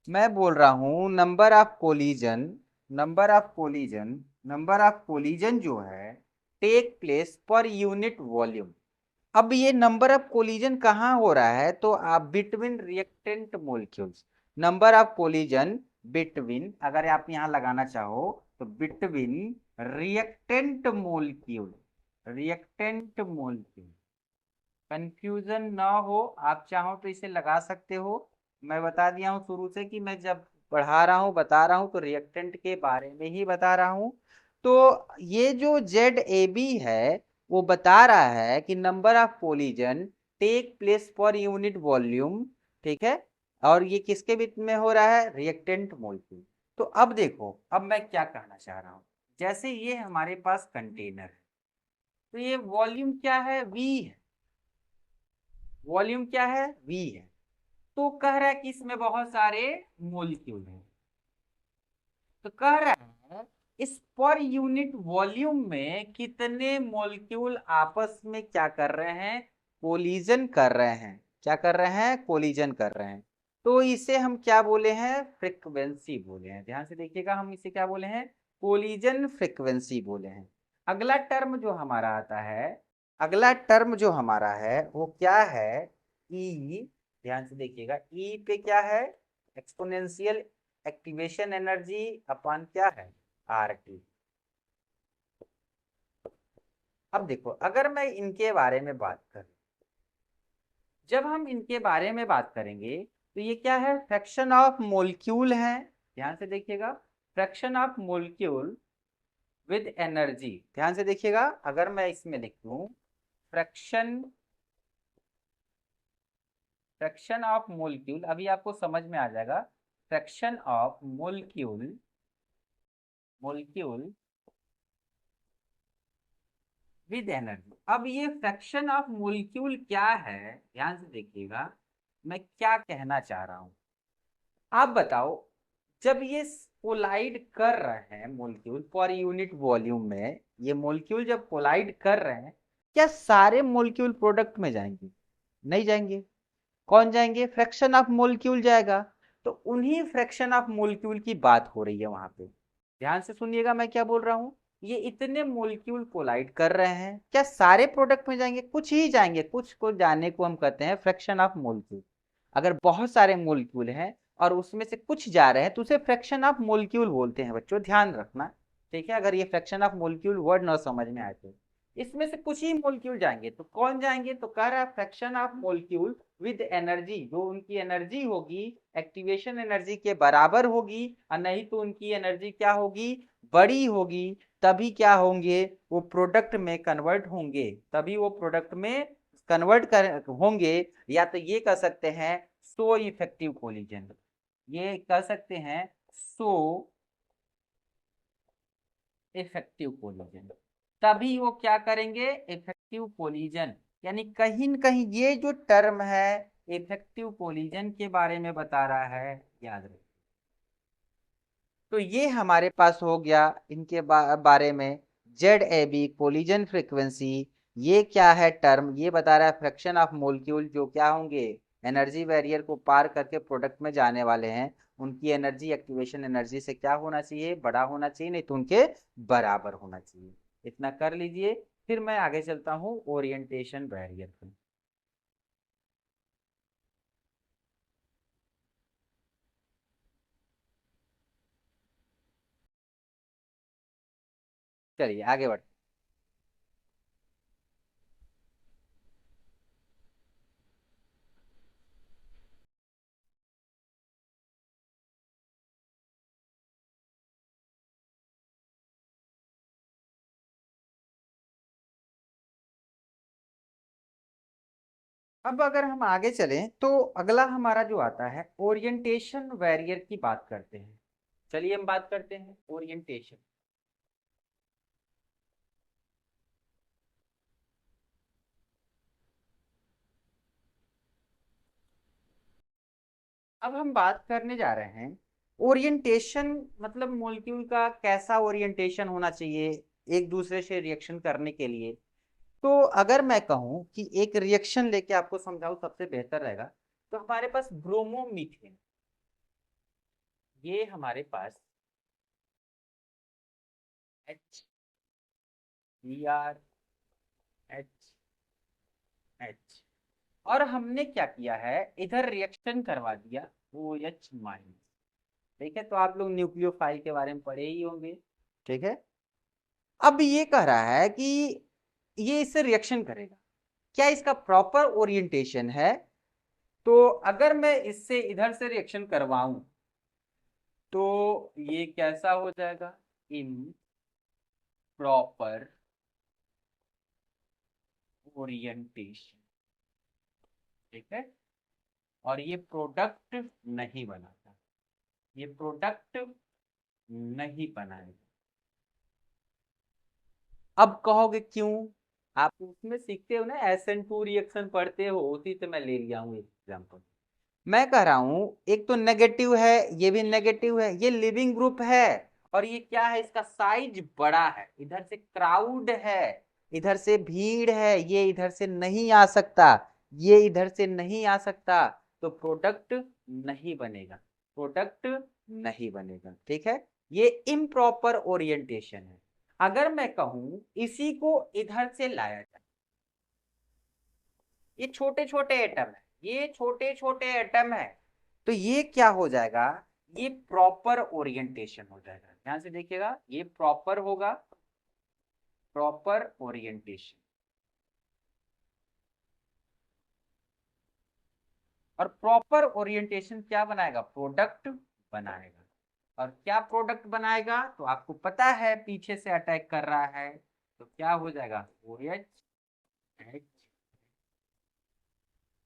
A: मैं बोल रहा हूं number of collision, number of collision, number of collision जो है take place per unit volume. अब ये नंबर ऑफ कोलिजन कहाँ हो रहा है, तो आप between reactant molecules, number of collision between, अगर आप यहाँ लगाना चाहो तो between reactant molecule, reactant molecule, confusion ना हो, आप चाहो तो इसे लगा सकते हो। मैं बता दिया हूं शुरू से कि मैं जब पढ़ा रहा हूं बता रहा हूं तो रिएक्टेंट के बारे में ही बता रहा हूं। तो ये जो जेड ए बी है वो बता रहा है कि number of collision take place per unit volume, ठीक है, और ये किसके बीच में हो रहा है, रिएक्टेंट मोलिक्यूल। तो अब देखो, अब मैं क्या कहना चाह रहा हूं, जैसे ये हमारे पास कंटेनर है, तो ये वॉल्यूम क्या है, वी है, वॉल्यूम क्या है, वी है। तो कह रहा है कि इसमें बहुत सारे मोलिक्यूल हैं, तो कह रहा है इस पर यूनिट वॉल्यूम में कितने मोलिक्यूल आपस में क्या कर रहे हैं, कोलिजन कर रहे हैं, क्या कर रहे हैं, कोलिजन कर रहे हैं। तो इसे हम क्या बोले हैं, फ्रीक्वेंसी बोले हैं। ध्यान से देखिएगा, हम इसे क्या बोले हैं, कोलिजन फ्रीक्वेंसी बोले हैं। अगला टर्म जो हमारा आता है, अगला टर्म जो हमारा है वो क्या है, ई, ध्यान से देखिएगा, ई पे क्या है, एक्सपोनेंशियल एक्टिवेशन एनर्जी अपॉन क्या है, आर टी। अब देखो अगर मैं इनके बारे में बात करूं, जब हम इनके बारे में बात करेंगे तो ये क्या है, फ्रैक्शन ऑफ मोलिक्यूल है, ध्यान से देखिएगा, fraction of molecule with energy. ध्यान से देखिएगा, अगर मैं इसमें लिख दूं फ्रैक्शन फ्रैक्शन ऑफ मोलिक्यूल, अभी आपको समझ में आ जाएगा, fraction of molecule molecule with energy. अब ये फ्रैक्शन ऑफ मोलिक्यूल क्या है, ध्यान से देखिएगा, मैं क्या कहना चाह रहा हूं, आप बताओ। जब ये कोलाइड कर रहे हैं मोलिक्यूल पर यूनिट वॉल्यूम में, ये मोलिक्यूल जब कोलाइड कर रहे हैं, क्या सारे मोलिक्यूल प्रोडक्ट में जाएंगे? नहीं जाएंगे। कौन जाएंगे? फ्रैक्शन ऑफ मोलिक्यूल जाएगा। तो उन्हीं फ्रैक्शन ऑफ मोलिक्यूल की बात हो रही है वहां पे। ध्यान से सुनिएगा मैं क्या बोल रहा हूं। ये इतने मोलिक्यूल कोलाइड कर रहे हैं, क्या सारे प्रोडक्ट में जाएंगे? कुछ ही जाएंगे, कुछ को जाने को हम कहते हैं फ्रैक्शन ऑफ मोलिक्यूल। अगर बहुत सारे मोलिक्यूल हैं और उसमें से कुछ जा रहे हैं तो उसे फ्रैक्शन ऑफ मोलिक्यूल बोलते हैं बच्चों, ध्यान रखना। ठीक है, अगर ये फ्रैक्शन ऑफ मोलिक्यूल वर्ड ना समझ में आए तो इसमें से कुछ ही मोलिक्यूल जाएंगे, तो कौन जाएंगे? तो कह रहा है fraction of molecule with energy, जो उनकी एनर्जी होगी एक्टिवेशन एनर्जी के बराबर होगी, और नहीं तो उनकी एनर्जी क्या होगी? बड़ी होगी। तभी क्या होंगे? वो प्रोडक्ट में कन्वर्ट होंगे, तभी वो प्रोडक्ट में कन्वर्ट कर होंगे। या तो ये कह सकते हैं सो इफेक्टिव कोलिजन, ये कह सकते हैं सो इफेक्टिव कोलिजन। तभी वो क्या करेंगे? Effective collision. यानी कहीं न कहीं ये जो टर्म है इफेक्टिव कोलिजन के बारे में बता रहा है, याद रखिए। तो ये हमारे पास हो गया इनके बारे में। Z A B collision frequency, ये क्या है टर्म? ये बता रहा है फ्रैक्शन ऑफ मोलिक्यूल जो क्या होंगे, एनर्जी बैरियर को पार करके प्रोडक्ट में जाने वाले हैं, उनकी एनर्जी एक्टिवेशन एनर्जी से क्या होना चाहिए? बड़ा होना चाहिए, नहीं तो उनके बराबर होना चाहिए। इतना कर लीजिए, फिर मैं आगे चलता हूँ ओरिएंटेशन बैरियर पे। चलिए आगे बढ़ते। अब अगर हम आगे चलें तो अगला हमारा जो आता है ओरिएंटेशन बैरियर की बात करते हैं। चलिए हम बात करते हैं ओरिएंटेशन। अब हम बात करने जा रहे हैं ओरिएंटेशन, मतलब मॉलिक्यूल का कैसा ओरिएंटेशन होना चाहिए एक दूसरे से रिएक्शन करने के लिए। तो अगर मैं कहूं कि एक रिएक्शन लेके आपको समझाऊं सबसे बेहतर रहेगा, तो हमारे पास ब्रोमोमीथेन, ये हमारे पास H B R H H, और हमने क्या किया है, इधर रिएक्शन करवा दिया ओ एच माइनस। ठीक है, तो आप लोग न्यूक्लियोफाइल के बारे में पढ़े ही होंगे। ठीक है, अब ये कह रहा है कि ये इससे रिएक्शन करेगा, क्या इसका प्रॉपर ओरिएंटेशन है? तो अगर मैं इससे इधर से रिएक्शन करवाऊं तो ये कैसा हो जाएगा? In proper orientation. ठीक है, और ये प्रोडक्ट नहीं बनाता, ये प्रोडक्ट नहीं बनाएगा। अब कहोगे क्यों? आप उसमें सीखते हो ना, SN2 रिएक्शन पढ़ते हो, उसी से मैं ले लिया हूँ एग्जाम्पल। मैं कह रहा हूं एक तो नेगेटिव है, ये भी नेगेटिव है, ये लिविंग ग्रुप है, और ये क्या है, इसका साइज बड़ा है, इधर से क्राउड है, इधर से भीड़ है, ये इधर से नहीं आ सकता, ये इधर से नहीं आ सकता, तो प्रोडक्ट नहीं बनेगा, प्रोडक्ट नहीं बनेगा। ठीक है, ये इम्प्रॉपर ओरिएंटेशन है। अगर मैं कहूं इसी को इधर से लाया जाए, ये छोटे छोटे एटम है, ये छोटे छोटे एटम है, तो ये क्या हो जाएगा? ये प्रॉपर ओरिएंटेशन हो जाएगा। ध्यान से देखिएगा, ये प्रॉपर होगा, प्रॉपर ओरिएंटेशन। और प्रॉपर ओरिएंटेशन क्या बनाएगा, प्रोडक्ट बनाएगा। और क्या प्रोडक्ट बनाएगा, तो आपको पता है पीछे से अटैक कर रहा है, तो क्या हो जाएगा, OH,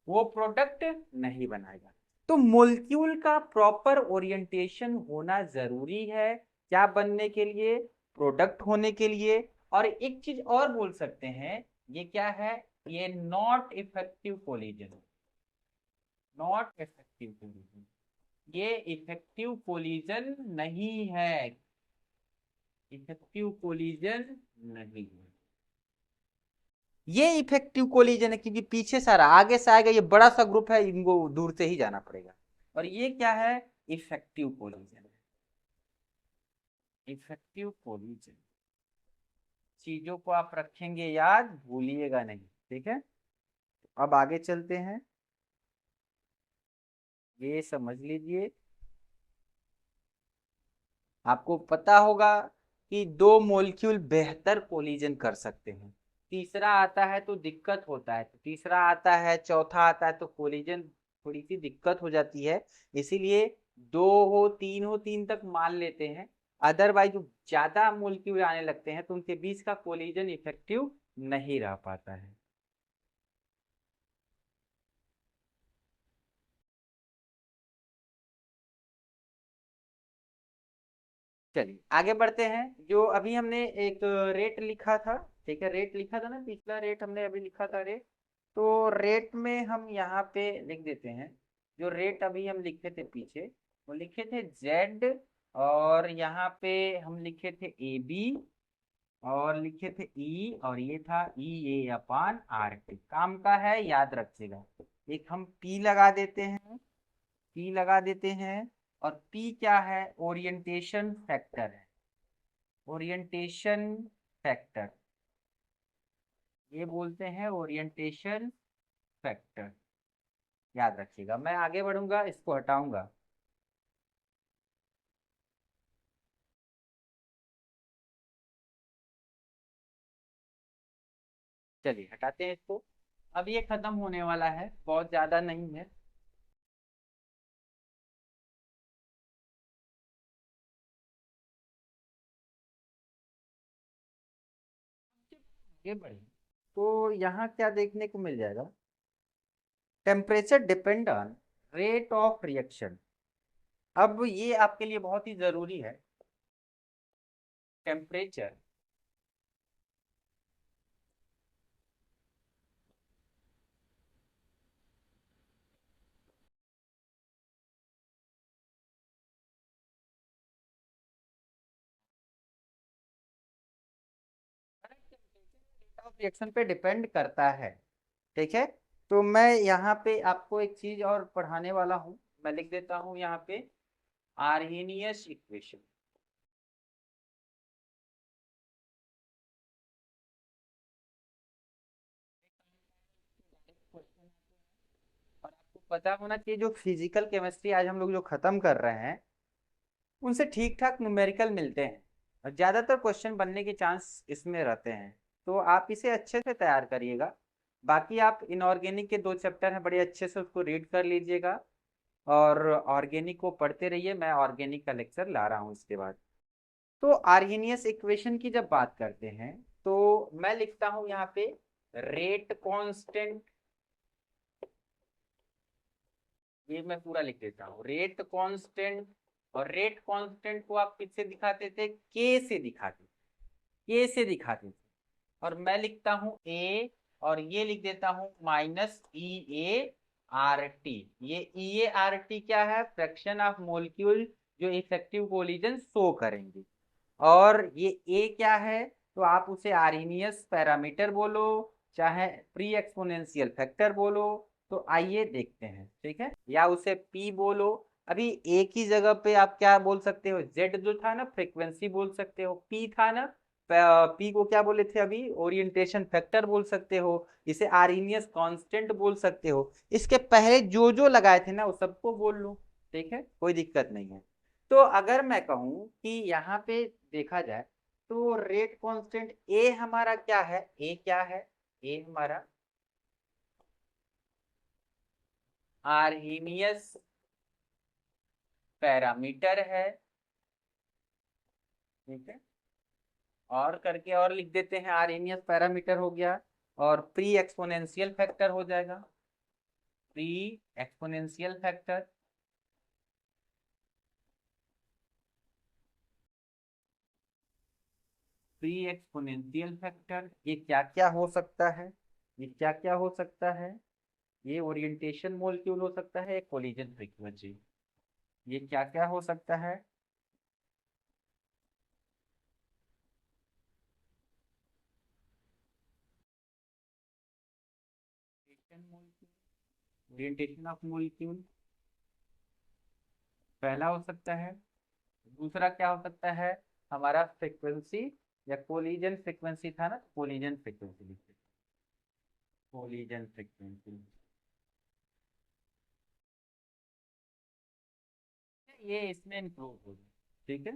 A: वो प्रोडक्ट नहीं बनाएगा। तो मोलिक्यूल का प्रॉपर ओरिएंटेशन होना जरूरी है, क्या बनने के लिए, प्रोडक्ट होने के लिए। और एक चीज और बोल सकते हैं, ये क्या है, ये not effective collision, not effective collision, ये इफेक्टिव कोलिजन नहीं है, इफेक्टिव कोलिजन नहीं है। ये इफेक्टिव कोलिजन है क्योंकि पीछे सारा, आगे से आएगा, ये बड़ा सा ग्रुप है, इनको दूर से ही जाना पड़ेगा। और ये क्या है, इफेक्टिव कोलिजन, इफेक्टिव कोलिजन। चीजों को आप रखेंगे याद, भूलिएगा नहीं, ठीक है। अब आगे चलते हैं, ये समझ लीजिए, आपको पता होगा कि दो मॉलिक्यूल बेहतर कोलिजन कर सकते हैं, तीसरा आता है तो दिक्कत होता है, तो तीसरा आता है, चौथा आता है तो कोलिजन थोड़ी सी दिक्कत हो जाती है। इसीलिए दो हो, तीन तक मान लेते हैं। अदरवाइज जो ज्यादा मॉलिक्यूल आने लगते हैं तो उनके बीच का कोलिजन इफेक्टिव नहीं रह पाता है। चलिए आगे बढ़ते हैं। जो अभी हमने एक रेट लिखा था, ठीक है, रेट लिखा था ना, पिछला रेट हमने अभी लिखा था रेट। तो रेट में हम यहाँ पे लिख देते हैं, जो रेट अभी हम लिखे थे पीछे, वो लिखे थे जेड, और यहाँ पे हम लिखे थे AB, और लिखे थे ई, और ये था EA/RT, काम का है, याद रखिएगा। एक हम P लगा देते हैं, P लगा देते हैं। और P क्या है, ओरिएंटेशन फैक्टर है, ओरिएंटेशन फैक्टर, ये बोलते हैं ओरिएंटेशन फैक्टर, याद रखिएगा। मैं आगे बढ़ूंगा, इसको हटाऊंगा। चलिए हटाते हैं इसको। अब ये खत्म होने वाला है, बहुत ज्यादा नहीं है। ये बढ़िया। तो यहाँ क्या देखने को मिल जाएगा, temperature depend on rate of reaction. अब ये आपके लिए बहुत ही जरूरी है, टेम्परेचर रेट ऑफ रिएक्शन पे डिपेंड करता है, ठीक है। तो मैं यहाँ पे आपको एक चीज और पढ़ाने वाला हूँ, मैं लिख देता हूँ यहाँ पे, आर्हेनियस इक्वेशन। और आपको पता होना चाहिए, जो फिजिकल केमिस्ट्री आज हम लोग जो खत्म कर रहे हैं, उनसे ठीक ठाक न्यूमेरिकल मिलते हैं, और ज्यादातर क्वेश्चन बनने के चांस इसमें रहते हैं। तो आप इसे अच्छे से तैयार करिएगा। बाकी आप इनऑर्गेनिक के 2 चैप्टर हैं, बड़े अच्छे से उसको रीड कर लीजिएगा, और ऑर्गेनिक को पढ़ते रहिए, मैं ऑर्गेनिक का लेक्चर ला रहा हूँ इसके बाद। तो आर्हेनियस इक्वेशन की जब बात करते हैं, तो मैं लिखता हूं यहाँ पे रेट कांस्टेंट, ये मैं पूरा लिख देता हूँ, रेट कांस्टेंट। और रेट कांस्टेंट को आप किससे दिखाते थे, के से दिखाते, के से दिखाते थे। और मैं लिखता हूँ ए, और ये लिख देता हूँ -EA/RT। ये EA/RT क्या है, फ्रैक्शन ऑफ मोलिक्यूल जो इफेक्टिव कोलिजन शो करेंगे। और ये ए क्या है, तो आप उसे आर्हेनियस पैरामीटर बोलो, चाहे प्री एक्सपोनेंशियल फैक्टर बोलो, तो आइए देखते हैं, ठीक है, या उसे पी बोलो। अभी ए की जगह पे आप क्या बोल सकते हो, जेड जो था ना, फ्रीक्वेंसी बोल सकते हो, पी था ना, पी को क्या बोले थे अभी, ओरिएंटेशन फैक्टर बोल सकते हो, इसे आर्हेनियस कांस्टेंट बोल सकते हो। इसके पहले जो जो लगाए थे ना, वो सबको बोल लो, ठीक है, कोई दिक्कत नहीं है। तो अगर मैं कहूं कि यहाँ पे देखा जाए, तो रेट कांस्टेंट ए हमारा क्या है, ए क्या है, ए हमारा आर्हेनियस पैरामीटर है, ठीक है, और करके और लिख देते हैं, आर्हेनियस पैरामीटर हो गया, और प्री एक्सपोनेंशियल फैक्टर हो जाएगा, pre exponential factor, pre exponential factor. ये क्या क्या हो सकता है, ये क्या क्या हो सकता है, ये ओरिएंटेशन मोलेक्यूल हो सकता है, कोलिजन फ्रीक्वेंसी, ये क्या क्या हो सकता है। ओरिएंटेशन ऑफ मोलेक्यूल पहला हो सकता है। दूसरा क्या हो सकता है, हमारा फ्रीक्वेंसी, या कोलिजन फ्रीक्वेंसी था ना, कोलिजन फ्रीक्वेंसी लिखते, कोलिजन फ्रीक्वेंसी, ये इसमें इंक्लूड होगा, ठीक है।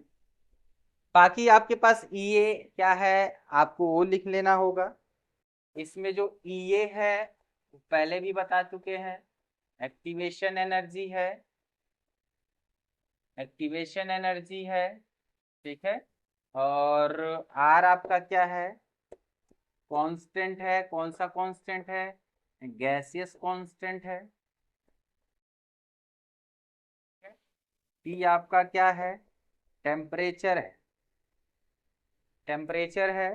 A: बाकी आपके पास ईए क्या है, आपको वो लिख लेना होगा। इसमें जो ईए है वो पहले भी बता चुके हैं, एक्टिवेशन एनर्जी है, एक्टिवेशन एनर्जी है, ठीक है। और आर आपका क्या है, कांस्टेंट है, कौन सा कांस्टेंट है, गैसियस कांस्टेंट है। टी आपका क्या है, टेम्परेचर है, टेम्परेचर है,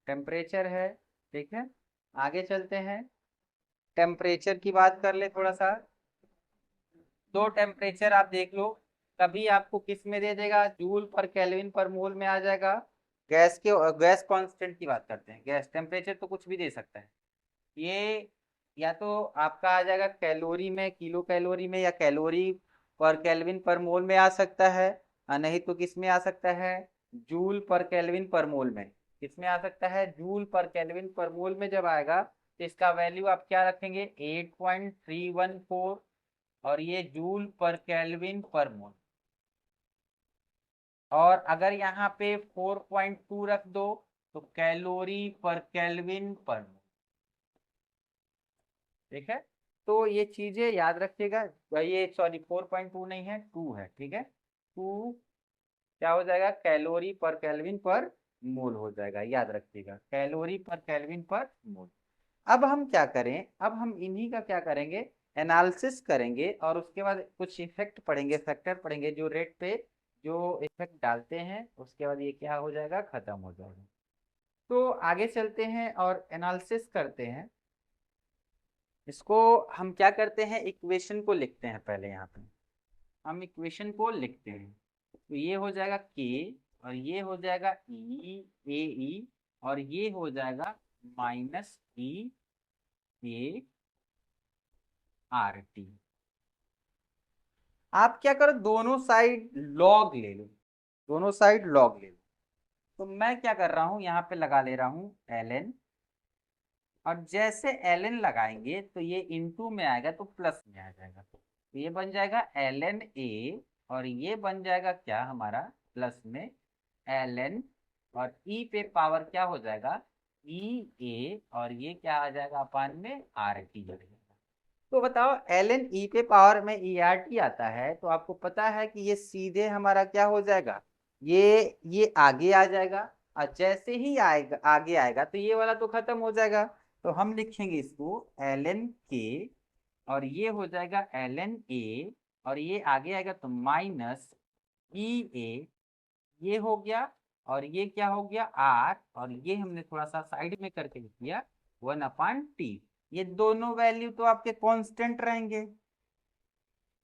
A: टेम्परेचर है, ठीक है। आगे चलते हैं, टेम्परेचर की बात कर ले थोड़ा सा। दो टेम्परेचर आप देख लो, कभी आपको किस में दे देगा, जूल पर केल्विन पर मोल में आ जाएगा। गैस के, गैस कांस्टेंट की बात करते हैं, गैस टेम्परेचर तो कुछ भी दे सकता है, ये या तो आपका आ जाएगा कैलोरी में, किलो कैलोरी में, या कैलोरी पर केल्विन पर मोल में आ सकता है, और नहीं तो किस में आ सकता है, जूल पर केल्विन पर मोल में। किस में आ सकता है, जूल पर केल्विन पर मोल में जब आएगा तो इसका वैल्यू आप क्या रखेंगे, 8.314, और ये जूल पर केल्विन पर मोल। और अगर यहाँ पे 4.2 रख दो तो कैलोरी पर केल्विन पर मोल, ठीक है। तो ये चीजें याद रखिएगा, ये सॉरी 4.2 नहीं है, 2 है, ठीक है। 2 क्या हो जाएगा, कैलोरी पर केल्विन पर मोल हो जाएगा, याद रखिएगा, कैलोरी पर केल्विन पर मोल। अब हम क्या करें, अब हम इन्हीं का क्या करेंगे, एनालिसिस करेंगे, और उसके बाद कुछ इफेक्ट पढ़ेंगे, फैक्टर पढ़ेंगे जो रेट पे जो इफेक्ट डालते हैं, उसके बाद ये क्या हो जाएगा, खत्म हो जाएगा। तो आगे चलते हैं और एनालिसिस करते हैं। इसको हम क्या करते हैं, इक्वेशन को लिखते हैं पहले, यहाँ पे हम इक्वेशन को लिखते हैं। तो ये हो जाएगा के, और ये हो जाएगा ई, ए ई, और ये हो जाएगा minus E A R T. आप क्या करो, दोनों साइड लॉग ले लो, दोनों साइड लॉग ले लो। तो मैं क्या कर रहा हूं, यहाँ पे लगा ले रहा हूं एल एन, और जैसे एल एन लगाएंगे तो ये इनटू में आएगा तो प्लस में आ जाएगा, तो ये बन जाएगा एल एन ए, और ये बन जाएगा क्या हमारा, प्लस में एल एन, और ई पे पावर क्या हो जाएगा, ई ए, और ये क्या आ जाएगा अपान में आर टी जाएगा। तो बताओ एल एन ई पे पावर में ई आर टी आता है, तो आपको पता है कि ये सीधे हमारा क्या हो जाएगा, ये आगे आ जाएगा, और जैसे ही आएगा, आगे आएगा तो ये वाला तो खत्म हो जाएगा। तो हम लिखेंगे इसको एल एन के, और ये हो जाएगा एल एन ए, और ये आगे आएगा तो माइनस ई ए, ये हो गया, और ये क्या हो गया आर, और ये हमने थोड़ा सा साइड में करके लिख दिया 1/T। ये दोनों वैल्यू तो आपके कांस्टेंट रहेंगे,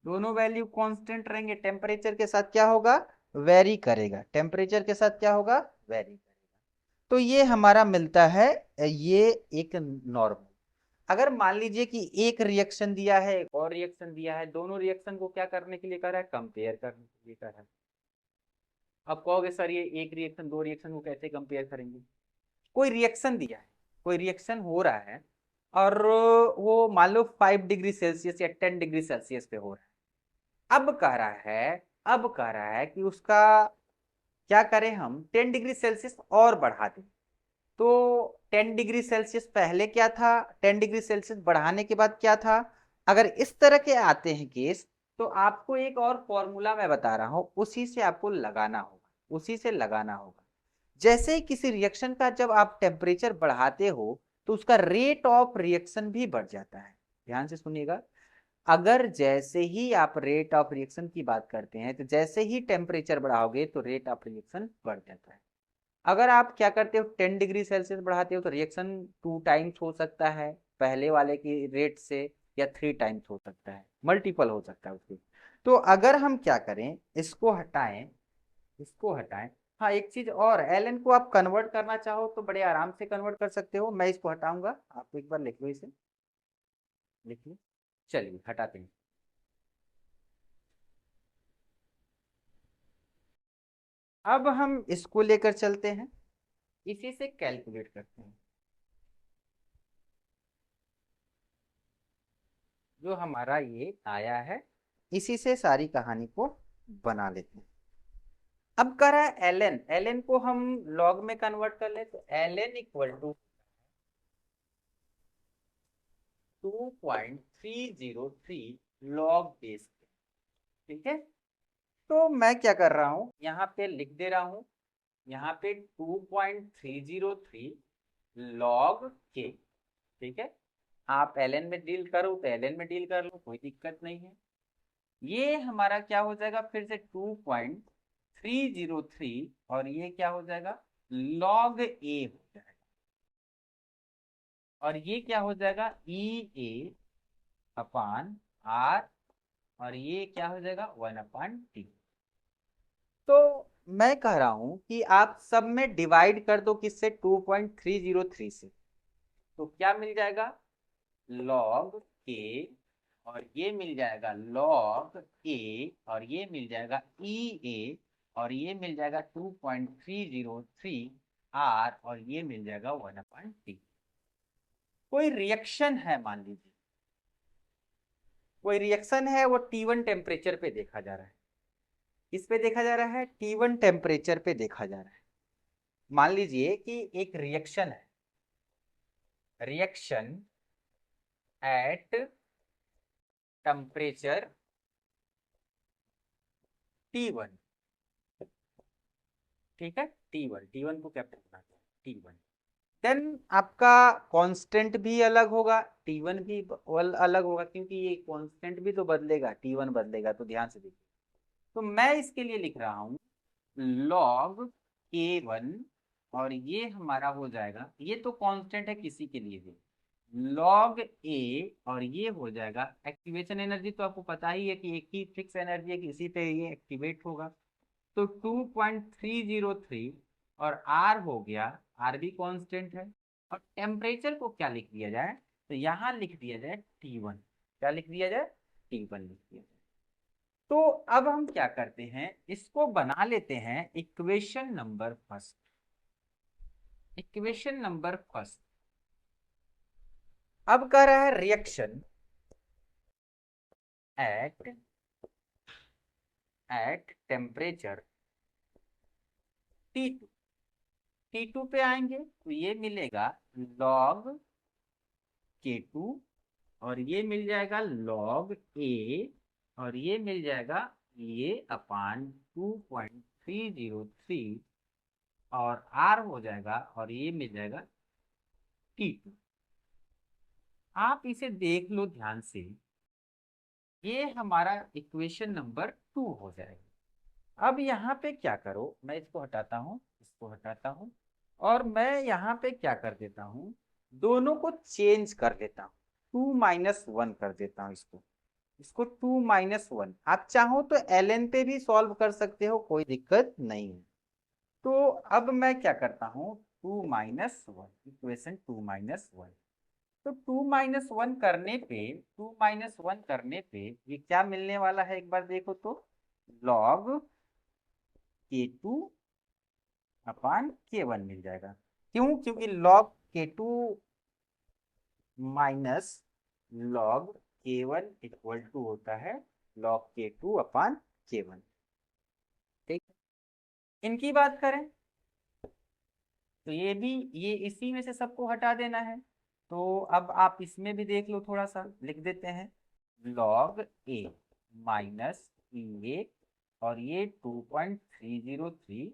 A: दोनों वैल्यू कांस्टेंट रहेंगे, टेम्परेचर के साथ क्या होगा, वेरी करेगा, टेम्परेचर के साथ क्या होगा, वेरी करेगा। तो ये हमारा मिलता है, ये एक नॉर्मल। अगर मान लीजिए कि एक रिएक्शन दिया है, एक और रिएक्शन दिया है, दोनों रिएक्शन को क्या करने के लिए कर रहा है, कंपेयर करने के लिए कर रहा है। अब कहोगे सर ये एक रिएक्शन दो रिएक्शन को कैसे कंपेयर करेंगे, कोई रिएक्शन दिया है, कोई रिएक्शन हो रहा है, और वो मान लो 5 डिग्री सेल्सियस या 10 डिग्री सेल्सियस पे हो रहा है। अब कह रहा है कि उसका क्या करें, हम 10 डिग्री सेल्सियस और बढ़ा दें। तो 10 डिग्री सेल्सियस पहले क्या था, 10 डिग्री सेल्सियस बढ़ाने के बाद क्या था, अगर इस तरह के आते हैं केस, तो आपको एक और फॉर्मूला मैं बता रहा हूं, उसी से आपको लगाना होगा, उसी से लगाना होगा। जैसे ही किसी रिएक्शन का जब आप टेम्परेचर बढ़ाते हो तो उसका रेट ऑफ रिएक्शन भी बढ़ जाता है। ध्यान से सुनिएगा, अगर जैसे ही आप रेट ऑफ रिएक्शन की बात करते हैं तो जैसे ही टेम्परेचर बढ़ाओगे तो रेट ऑफ रिएक्शन बढ़ जाता है। अगर आप क्या करते हो 10 डिग्री सेल्सियस बढ़ाते हो तो रिएक्शन 2 टाइम्स हो सकता है पहले वाले की रेट से, या 3 टाइम्स हो सकता है, मल्टीपल हो सकता है उसके। तो अगर हम क्या करें, इसको हटाएं, इसको हटाएं। हाँ, एक चीज और, एल को आप कन्वर्ट करना चाहो तो बड़े आराम से कन्वर्ट कर सकते हो। मैं इसको हटाऊंगा, आप एक बार लिख लो इसे, लिख लो। चलिए हटाते हैं। अब हम इसको लेकर चलते हैं, इसी से कैलकुलेट करते हैं, जो हमारा ये आया है, इसी से सारी कहानी को बना लेते हैं। अब कह रहा है एल एन को हम लॉग में कन्वर्ट कर ले तो L N equal to 2.303 log base. ठीक है, तो मैं क्या कर रहा हूं, यहाँ पे लिख दे रहा हूं, यहाँ पे 2.303 लॉग के। ठीक है, आप एल में डील करो तो एल में डील कर लो, कोई दिक्कत नहीं है। ये हमारा क्या हो जाएगा, फिर से 2.303, और ये क्या हो जाएगा, लॉग ए हो जाएगा, और ये क्या हो जाएगा, ई ए अपान आर, और ये क्या हो जाएगा 1/T। तो मैं कह रहा हूं कि आप सब में डिवाइड कर दो, किससे, 2.303 से, तो क्या मिल जाएगा, लॉग के, और ये मिल जाएगा लॉग ए, और ये मिल जाएगा ई ए, और ये मिल जाएगा 2.303 आर, और ये मिल जाएगा 1/T। कोई रिएक्शन है, मान लीजिए कोई रिएक्शन है, वो T1 टेम्परेचर पे देखा जा रहा है। किस पे देखा जा रहा है, T1 टेम्परेचर पे देखा जा रहा है। मान लीजिए कि एक रिएक्शन है, रिएक्शन एट टेम्परेचर T1। ठीक है, T1, T1 को क्या बनाते हैं, T1। देन आपका कांस्टेंट भी अलग होगा, T1 भी अलग होगा, क्योंकि ये कांस्टेंट भी तो बदलेगा, T1 बदलेगा, तो ध्यान से देखिए। तो मैं इसके लिए लिख रहा हूं लॉग K1, और ये हमारा हो जाएगा, ये तो कांस्टेंट है किसी के लिए भी, लॉग ए, और ये हो जाएगा एक्टिवेशन एनर्जी, तो आपको पता ही है कि एक ही फिक्स एनर्जी है कि इसी पे ये एक्टिवेट होगा। तो 2.303, और आर हो गया, आर भी कांस्टेंट है, और टेम्परेचर को क्या लिख दिया जाए, तो यहाँ लिख दिया जाए T1। क्या लिख दिया जाए, T1 लिख दिया जाए। तो अब हम क्या करते हैं, इसको बना लेते हैं equation number first. Equation number first अब कह रहा है reaction at temperature T2। T2 पे आएंगे तो ये मिलेगा लॉग K2, और ये मिल जाएगा लॉग ए, और ये मिल जाएगा ये अपान 2.303, और आर हो जाएगा, और ये मिल जाएगा T2। आप इसे देख लो ध्यान से, ये हमारा इक्वेशन नंबर 2 हो जाएगा। अब यहाँ पे क्या करो, मैं इसको हटाता हूँ, इसको हटाता हूँ, और मैं यहाँ पे क्या कर देता हूँ, दोनों को चेंज कर देता हूँ, 2-1 कर देता हूँ इसको, इसको 2-1। आप चाहो तो एल पे भी सॉल्व कर सकते हो, कोई दिक्कत नहीं है। तो अब मैं क्या करता हूँ, 2-1, इक्वेशन 2-1। तो 2-1 करने पे, 2-1 करने पे ये क्या मिलने वाला है, एक बार देखो तो, लॉग K2 अपान K1 मिल जाएगा। क्यों, क्योंकि log K2 minus log K1 equal to होता है लॉग K2 अपान K1। ठीक, इनकी बात करें तो ये भी, ये इसी में से सबको हटा देना है। तो अब आप इसमें भी देख लो, थोड़ा सा लिख देते हैं, log a माइनस ई ए, और ये 2.303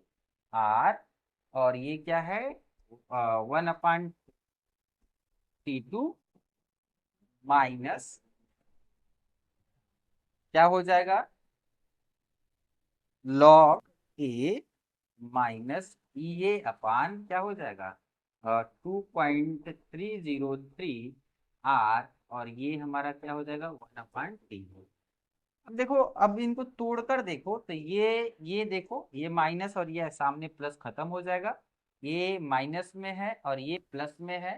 A: आर, और ये क्या है 1/T2 माइनस क्या हो जाएगा log a माइनस ई ए अपान क्या हो जाएगा 2.303 आर, और ये हमारा क्या हो जाएगा 1/T। अब देखो, अब इनको तोड़कर देखो तो ये देखो, ये माइनस और ये सामने प्लस खत्म हो जाएगा, ये माइनस में है और ये प्लस में है।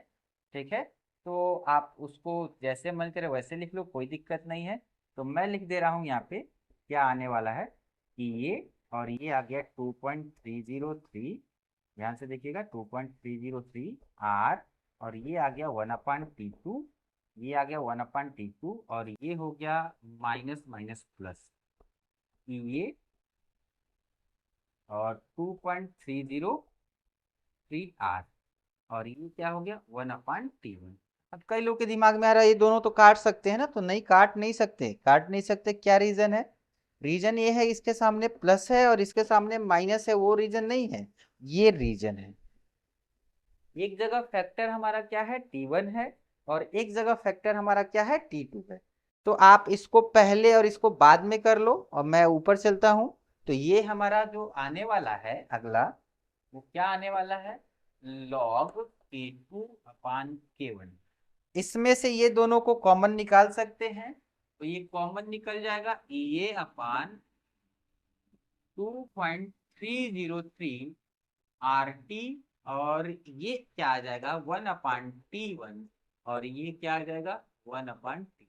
A: ठीक है, तो आप उसको जैसे मन करे वैसे लिख लो, कोई दिक्कत नहीं है। तो मैं लिख दे रहा हूँ यहाँ पे क्या आने वाला है कि ये, और ये आ गया 2.303, ध्यान से देखिएगा 2.303 आर, और ये आ गया 1/T2, ये आ गया 1/T2, और ये हो गया माइनस माइनस प्लस ये, और 2.303 आर, और ये क्या हो गया 1/T1। अब कई लोग के दिमाग में आ रहा है ये दोनों तो काट सकते हैं ना, तो नहीं, काट नहीं सकते, काट नहीं सकते। क्या रीजन है? रीजन ये है इसके सामने प्लस है और इसके सामने माइनस है, वो रीजन नहीं है, ये रीजन है। एक जगह फैक्टर हमारा क्या है T1 है, और एक जगह फैक्टर हमारा क्या है T2 है। तो आप इसको पहले और इसको बाद में कर लो, और मैं ऊपर चलता हूं। तो ये हमारा जो आने वाला है अगला, वो क्या आने वाला है log K2/K1। इसमें से ये दोनों को कॉमन निकाल सकते हैं, तो ये कॉमन निकल जाएगा ये अपान 2.303 आर टी, और ये क्या आ जाएगा 1/T1, और ये क्या आ जाएगा 1/T।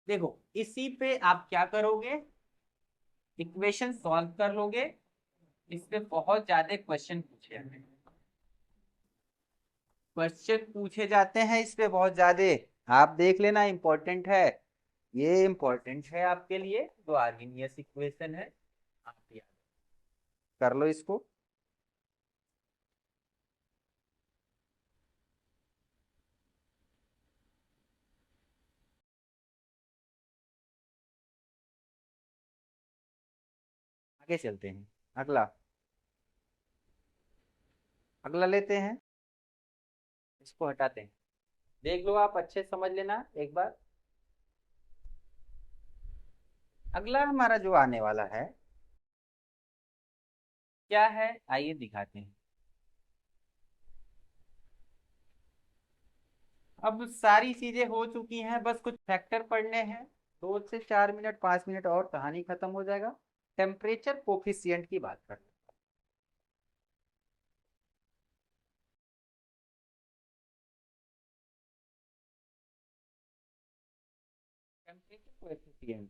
A: देखो, इसी पे आप क्या करोगे, इक्वेशन सॉल्व कर लोगे। इस पे बहुत ज्यादा क्वेश्चन पूछे जाते हैं इस पे बहुत ज्यादा, आप देख लेना, इंपॉर्टेंट है, ये इंपॉर्टेंट है आपके लिए, जो आर्गेनियस इक्वेशन है, आप याद कर लो इसको। आगे चलते हैं, अगला अगला लेते हैं, इसको हटाते हैं। देख लो, आप अच्छे समझ लेना एक बार। अगला हमारा जो आने वाला है क्या है, आइए दिखाते हैं। अब सारी चीजें हो चुकी हैं, बस कुछ फैक्टर पढ़ने हैं। 2 से 4 मिनट 5 मिनट और कहानी खत्म हो जाएगा। टेम्परेचर कोफिशिएंट की बात करते हैं। टेम्परेचर कोफिशिएंट,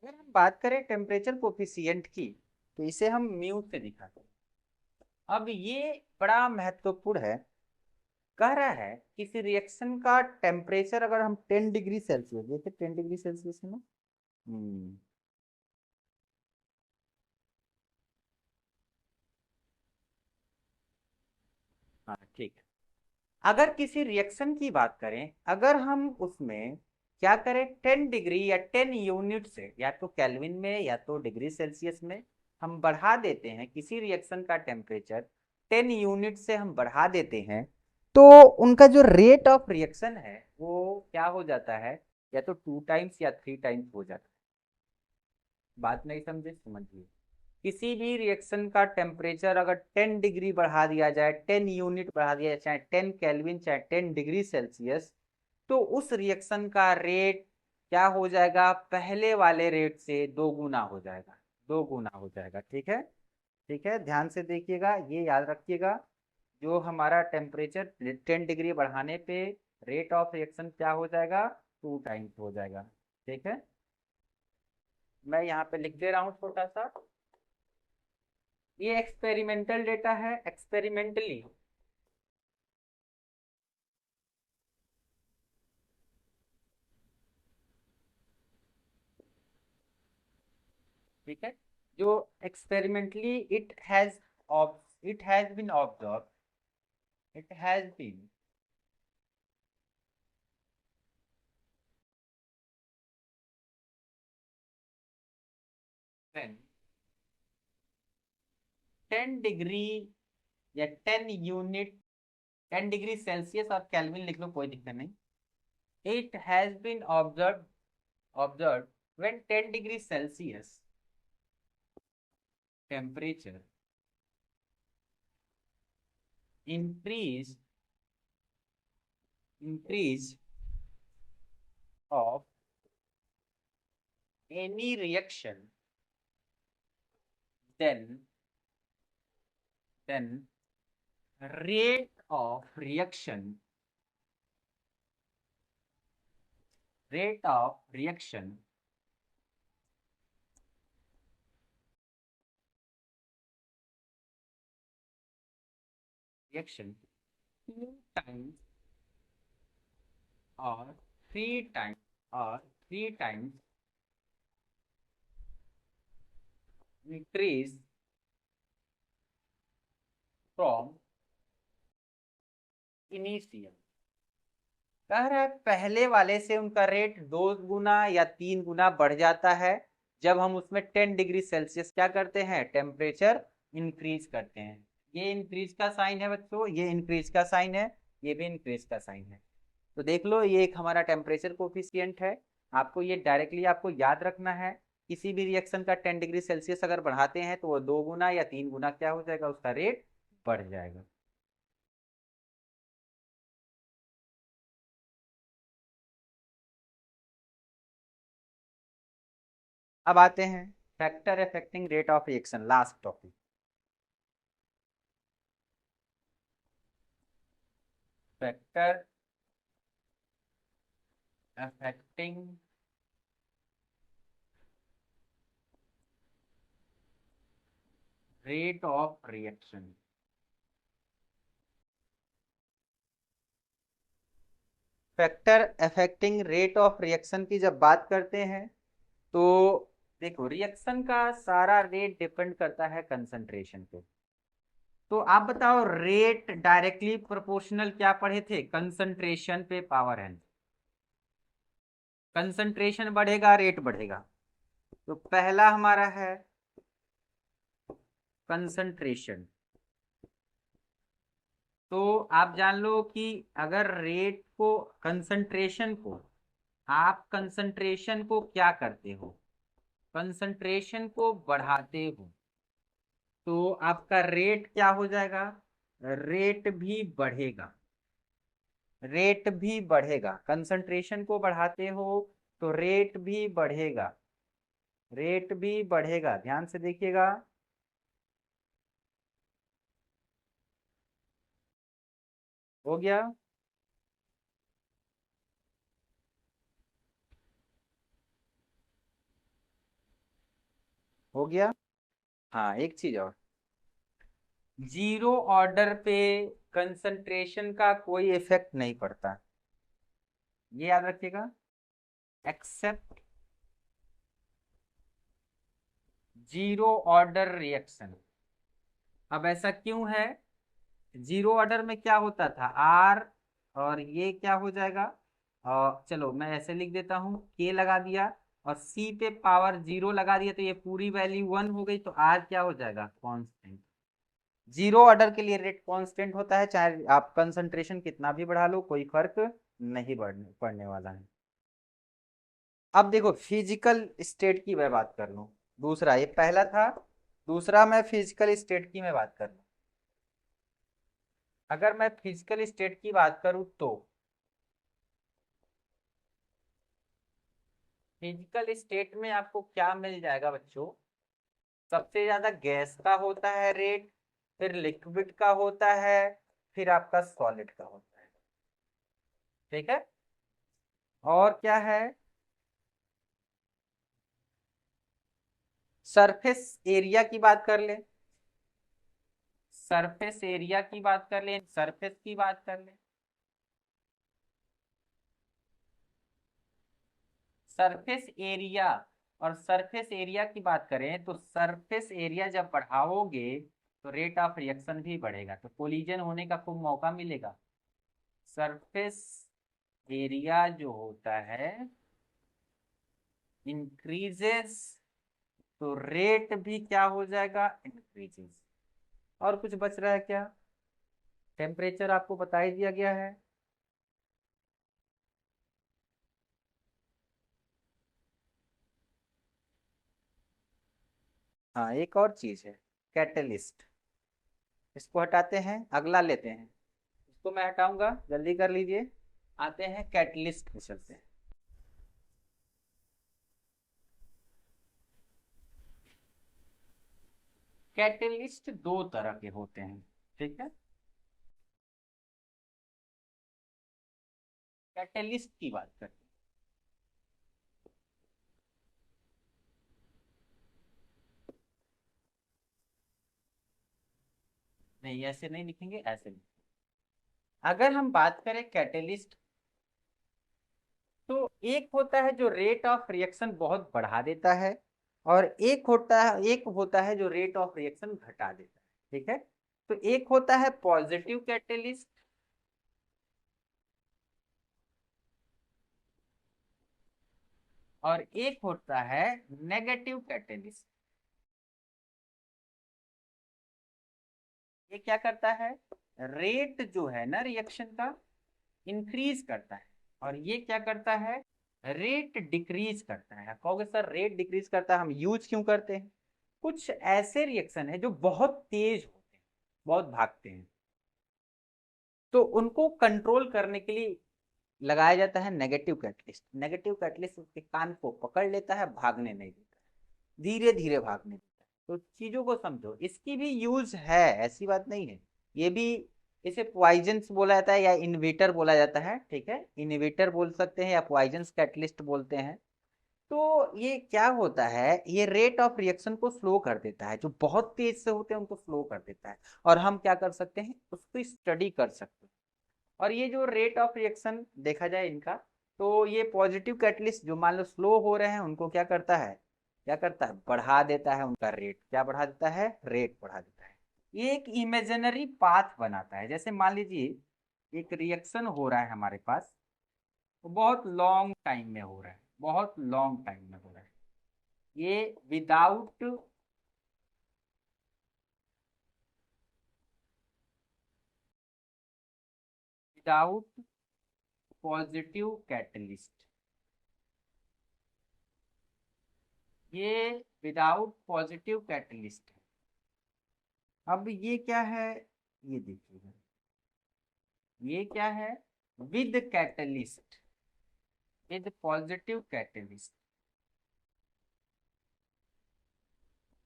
A: अगर हम बात करें टेम्परेचर कोफिशिएंट की, तो इसे हम म्यू से दिखाते हैं। अब ये बड़ा महत्वपूर्ण है। कह रहा है किसी रिएक्शन का टेम्परेचर अगर हम 10 डिग्री सेल्सियस, जैसे 10 डिग्री सेल्सियस है ना। हम्म हाँ, ठीक है। अगर किसी रिएक्शन की बात करें, अगर हम उसमें क्या करें 10 डिग्री या 10 यूनिट से, या तो केल्विन में या तो डिग्री सेल्सियस में हम बढ़ा देते हैं किसी रिएक्शन का टेम्परेचर, 10 यूनिट से हम बढ़ा देते हैं, तो उनका जो रेट ऑफ रिएक्शन है वो क्या हो जाता है, या तो 2 टाइम्स या 3 टाइम्स हो जाता है। बात नहीं समझे, समझिए। किसी भी रिएक्शन का टेम्परेचर अगर 10 डिग्री बढ़ा दिया जाए, 10 यूनिट बढ़ा दिया जाए, चाहे 10 केल्विन चाहे 10 डिग्री सेल्सियस, तो उस रिएक्शन का रेट क्या हो जाएगा, पहले वाले रेट से 2 गुना हो जाएगा, 2 गुना हो जाएगा। ठीक है, ठीक है, ध्यान से देखिएगा, ये याद रखिएगा। जो हमारा टेम्परेचर 10 डिग्री बढ़ाने पे रेट ऑफ रिएक्शन क्या हो जाएगा, 2 टाइम्स हो जाएगा। ठीक है, मैं यहाँ पे लिख दे रहा हूँ छोटा सा। ये एक्सपेरिमेंटल डेटा है, एक्सपेरिमेंटली। ठीक है, जो experimentally it has been observe, it has been when 10 degree या 10 यूनिट 10 डिग्री सेल्सियस और केल्विन लिख लो, कोई दिक्कत नहीं। It has been observe when 10 degree Celsius temperature increase of any reaction, then rate of reaction two times or three times increase from initial। कह रहा है पहले वाले से उनका रेट 2 गुना या 3 गुना बढ़ जाता है जब हम उसमें 10 डिग्री सेल्सियस क्या करते हैं, टेम्परेचर इंक्रीज करते हैं। ये इंक्रीज का साइन है बच्चों, ये इंक्रीज का साइन है, ये भी इंक्रीज का साइन है। तो देख लो ये एक हमारा टेम्परेचर कोफिशिएंट है। आपको ये डायरेक्टली आपको याद रखना है, किसी भी रिएक्शन का 10 डिग्री सेल्सियस अगर बढ़ाते हैं तो वो 2 गुना या 3 गुना क्या हो जाएगा, उसका रेट बढ़ जाएगा। अब आते हैं factor affecting rate of reaction, last topic. Factor affecting rate of reaction. Factor affecting rate of reaction की जब बात करते हैं तो देखो रिएक्शन का सारा रेट डिपेंड करता है कंसंट्रेशन पे। तो आप बताओ रेट डायरेक्टली प्रोपोर्शनल क्या पढ़े थे, कंसंट्रेशन पे पावर एन। कंसंट्रेशन बढ़ेगा रेट बढ़ेगा। तो पहला हमारा है कंसंट्रेशन। तो आप जान लो कि अगर रेट को कंसंट्रेशन को आप कंसंट्रेशन को क्या करते हो, कंसंट्रेशन को बढ़ाते हो तो आपका रेट क्या हो जाएगा, रेट भी बढ़ेगा। रेट भी बढ़ेगा, कंसंट्रेशन को बढ़ाते हो तो रेट भी बढ़ेगा, रेट भी बढ़ेगा। ध्यान से देखिएगा। हो गया, हो गया। हाँ एक चीज और, जीरो ऑर्डर पे कंसंट्रेशन का कोई इफेक्ट नहीं पड़ता, ये याद रखिएगा, एक्सेप्ट जीरो ऑर्डर रिएक्शन। अब ऐसा क्यों है, जीरो ऑर्डर में क्या होता था, आर और ये क्या हो जाएगा, और चलो मैं ऐसे लिख देता हूं, के लगा दिया और सी पे पावर 0 लगा दिया तो ये पूरी वैल्यू 1 हो गई, तो आर क्या हो जाएगा, कांस्टेंट। जीरो ऑर्डर के लिए रेट कांस्टेंट होता है, चाहे आप कंसंट्रेशन कितना भी बढ़ा लो कोई फर्क नहीं पड़ने वाला है। अब देखो फिजिकल स्टेट की मैं बात कर लूं, दूसरा ये पहला था, दूसरा मैं फिजिकल स्टेट की मैं बात कर लूं। अगर मैं फिजिकल स्टेट की बात करूं तो फिजिकल स्टेट में आपको क्या मिल जाएगा बच्चों, सबसे ज्यादा गैस का होता है रेट, फिर लिक्विड का होता है, फिर आपका सॉलिड का होता है। ठीक है, और क्या है, सरफेस एरिया की बात कर ले, सरफेस एरिया की बात कर ले, सरफेस की बात कर ले। सरफेस एरिया, और सरफेस एरिया की बात करें तो सरफेस एरिया जब बढ़ाओगे तो रेट ऑफ रिएक्शन भी बढ़ेगा, तो कोलिजन होने का खूब मौका मिलेगा। सरफेस एरिया जो होता है इंक्रीजेस तो रेट भी क्या हो जाएगा, इंक्रीजेस। और कुछ बच रहा है क्या? टेम्परेचर आपको बता ही दिया गया है। हाँ, एक और चीज है, कैटलिस्ट। इसको हटाते हैं, अगला लेते हैं। इसको मैं हटाऊंगा, जल्दी कर लीजिए। आते हैं कैटलिस्ट पे चलते हैं। कैटलिस्ट दो तरह के होते हैं, ठीक है। कैटलिस्ट की बात करते हैं। नहीं, ऐसे नहीं लिखेंगे, ऐसे लिखेंगे। अगर हम बात करें कैटलिस्ट, तो एक होता है जो रेट ऑफ रिएक्शन बहुत बढ़ा देता है, और एक होता है जो रेट ऑफ रिएक्शन घटा देता है, ठीक है। तो एक होता है पॉजिटिव कैटलिस्ट, और एक होता है नेगेटिव कैटलिस्ट। ये क्या करता है, रेट जो है ना रिएक्शन का, इंक्रीज करता है, और ये क्या करता है, रेट डिक्रीज करता है। कहोगे सर रेट डिक्रीज करता है, हम यूज क्यों करते हैं? कुछ ऐसे रिएक्शन है जो बहुत तेज होते हैं, बहुत भागते हैं, तो उनको कंट्रोल करने के लिए लगाया जाता है नेगेटिव कैटलिस्ट। नेगेटिव कैटलिस्ट उसके कान को पकड़ लेता है, भागने नहीं देता है, धीरे धीरे भागने देता है। तो चीजों को समझो, इसकी भी यूज है, ऐसी बात नहीं है। ये भी, इसे पॉइजन्स बोला जाता है या इनहिबिटर बोला जाता है, ठीक है। इनहिबिटर बोल सकते हैं या पॉइजन्स कैटलिस्ट बोलते हैं। तो ये क्या होता है, ये रेट ऑफ रिएक्शन को स्लो कर देता है, जो बहुत तेज से होते हैं उनको स्लो कर देता है। और हम क्या कर सकते हैं, उसको स्टडी कर सकते हैं। और ये जो रेट ऑफ रिएक्शन देखा जाए इनका, तो ये पॉजिटिव कैटलिस्ट जो मान लो स्लो हो रहे हैं उनको क्या करता है, बढ़ा देता है उनका रेट। क्या बढ़ा देता है, रेट बढ़ा देता है। ये एक इमेजिनरी पाथ बनाता है। जैसे मान लीजिए एक रिएक्शन हो रहा है हमारे पास, वो बहुत लॉन्ग टाइम में हो रहा है, बहुत लॉन्ग टाइम में हो रहा है। ये विदाउट पॉजिटिव कैटलिस्ट, ये विदाउट पॉजिटिव कैटलिस्ट है। अब ये क्या है, ये देखिएगा, ये क्या है, with catalyst, with positive catalyst.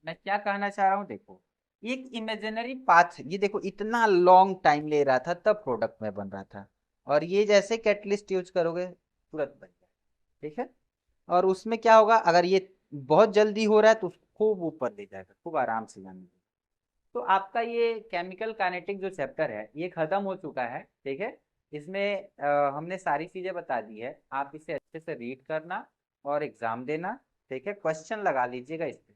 A: मैं क्या कहना चाह रहा हूँ, देखो, एक इमेजिनरी पाथ, ये देखो इतना लॉन्ग टाइम ले रहा था तब प्रोडक्ट में बन रहा था, और ये जैसे कैटलिस्ट यूज करोगे तुरंत बन जाए, ठीक है। और उसमें क्या होगा, अगर ये बहुत जल्दी हो रहा है तो उसको खूब ऊपर ले जाएगा, खूब आराम से जाने देगा। तो आपका ये केमिकल काइनेटिक जो चैप्टर है ये खत्म हो चुका है, ठीक है। इसमें हमने सारी चीजें बता दी है, आप इसे अच्छे से रीड करना और एग्जाम देना, ठीक है। क्वेश्चन लगा लीजिएगा इस पे।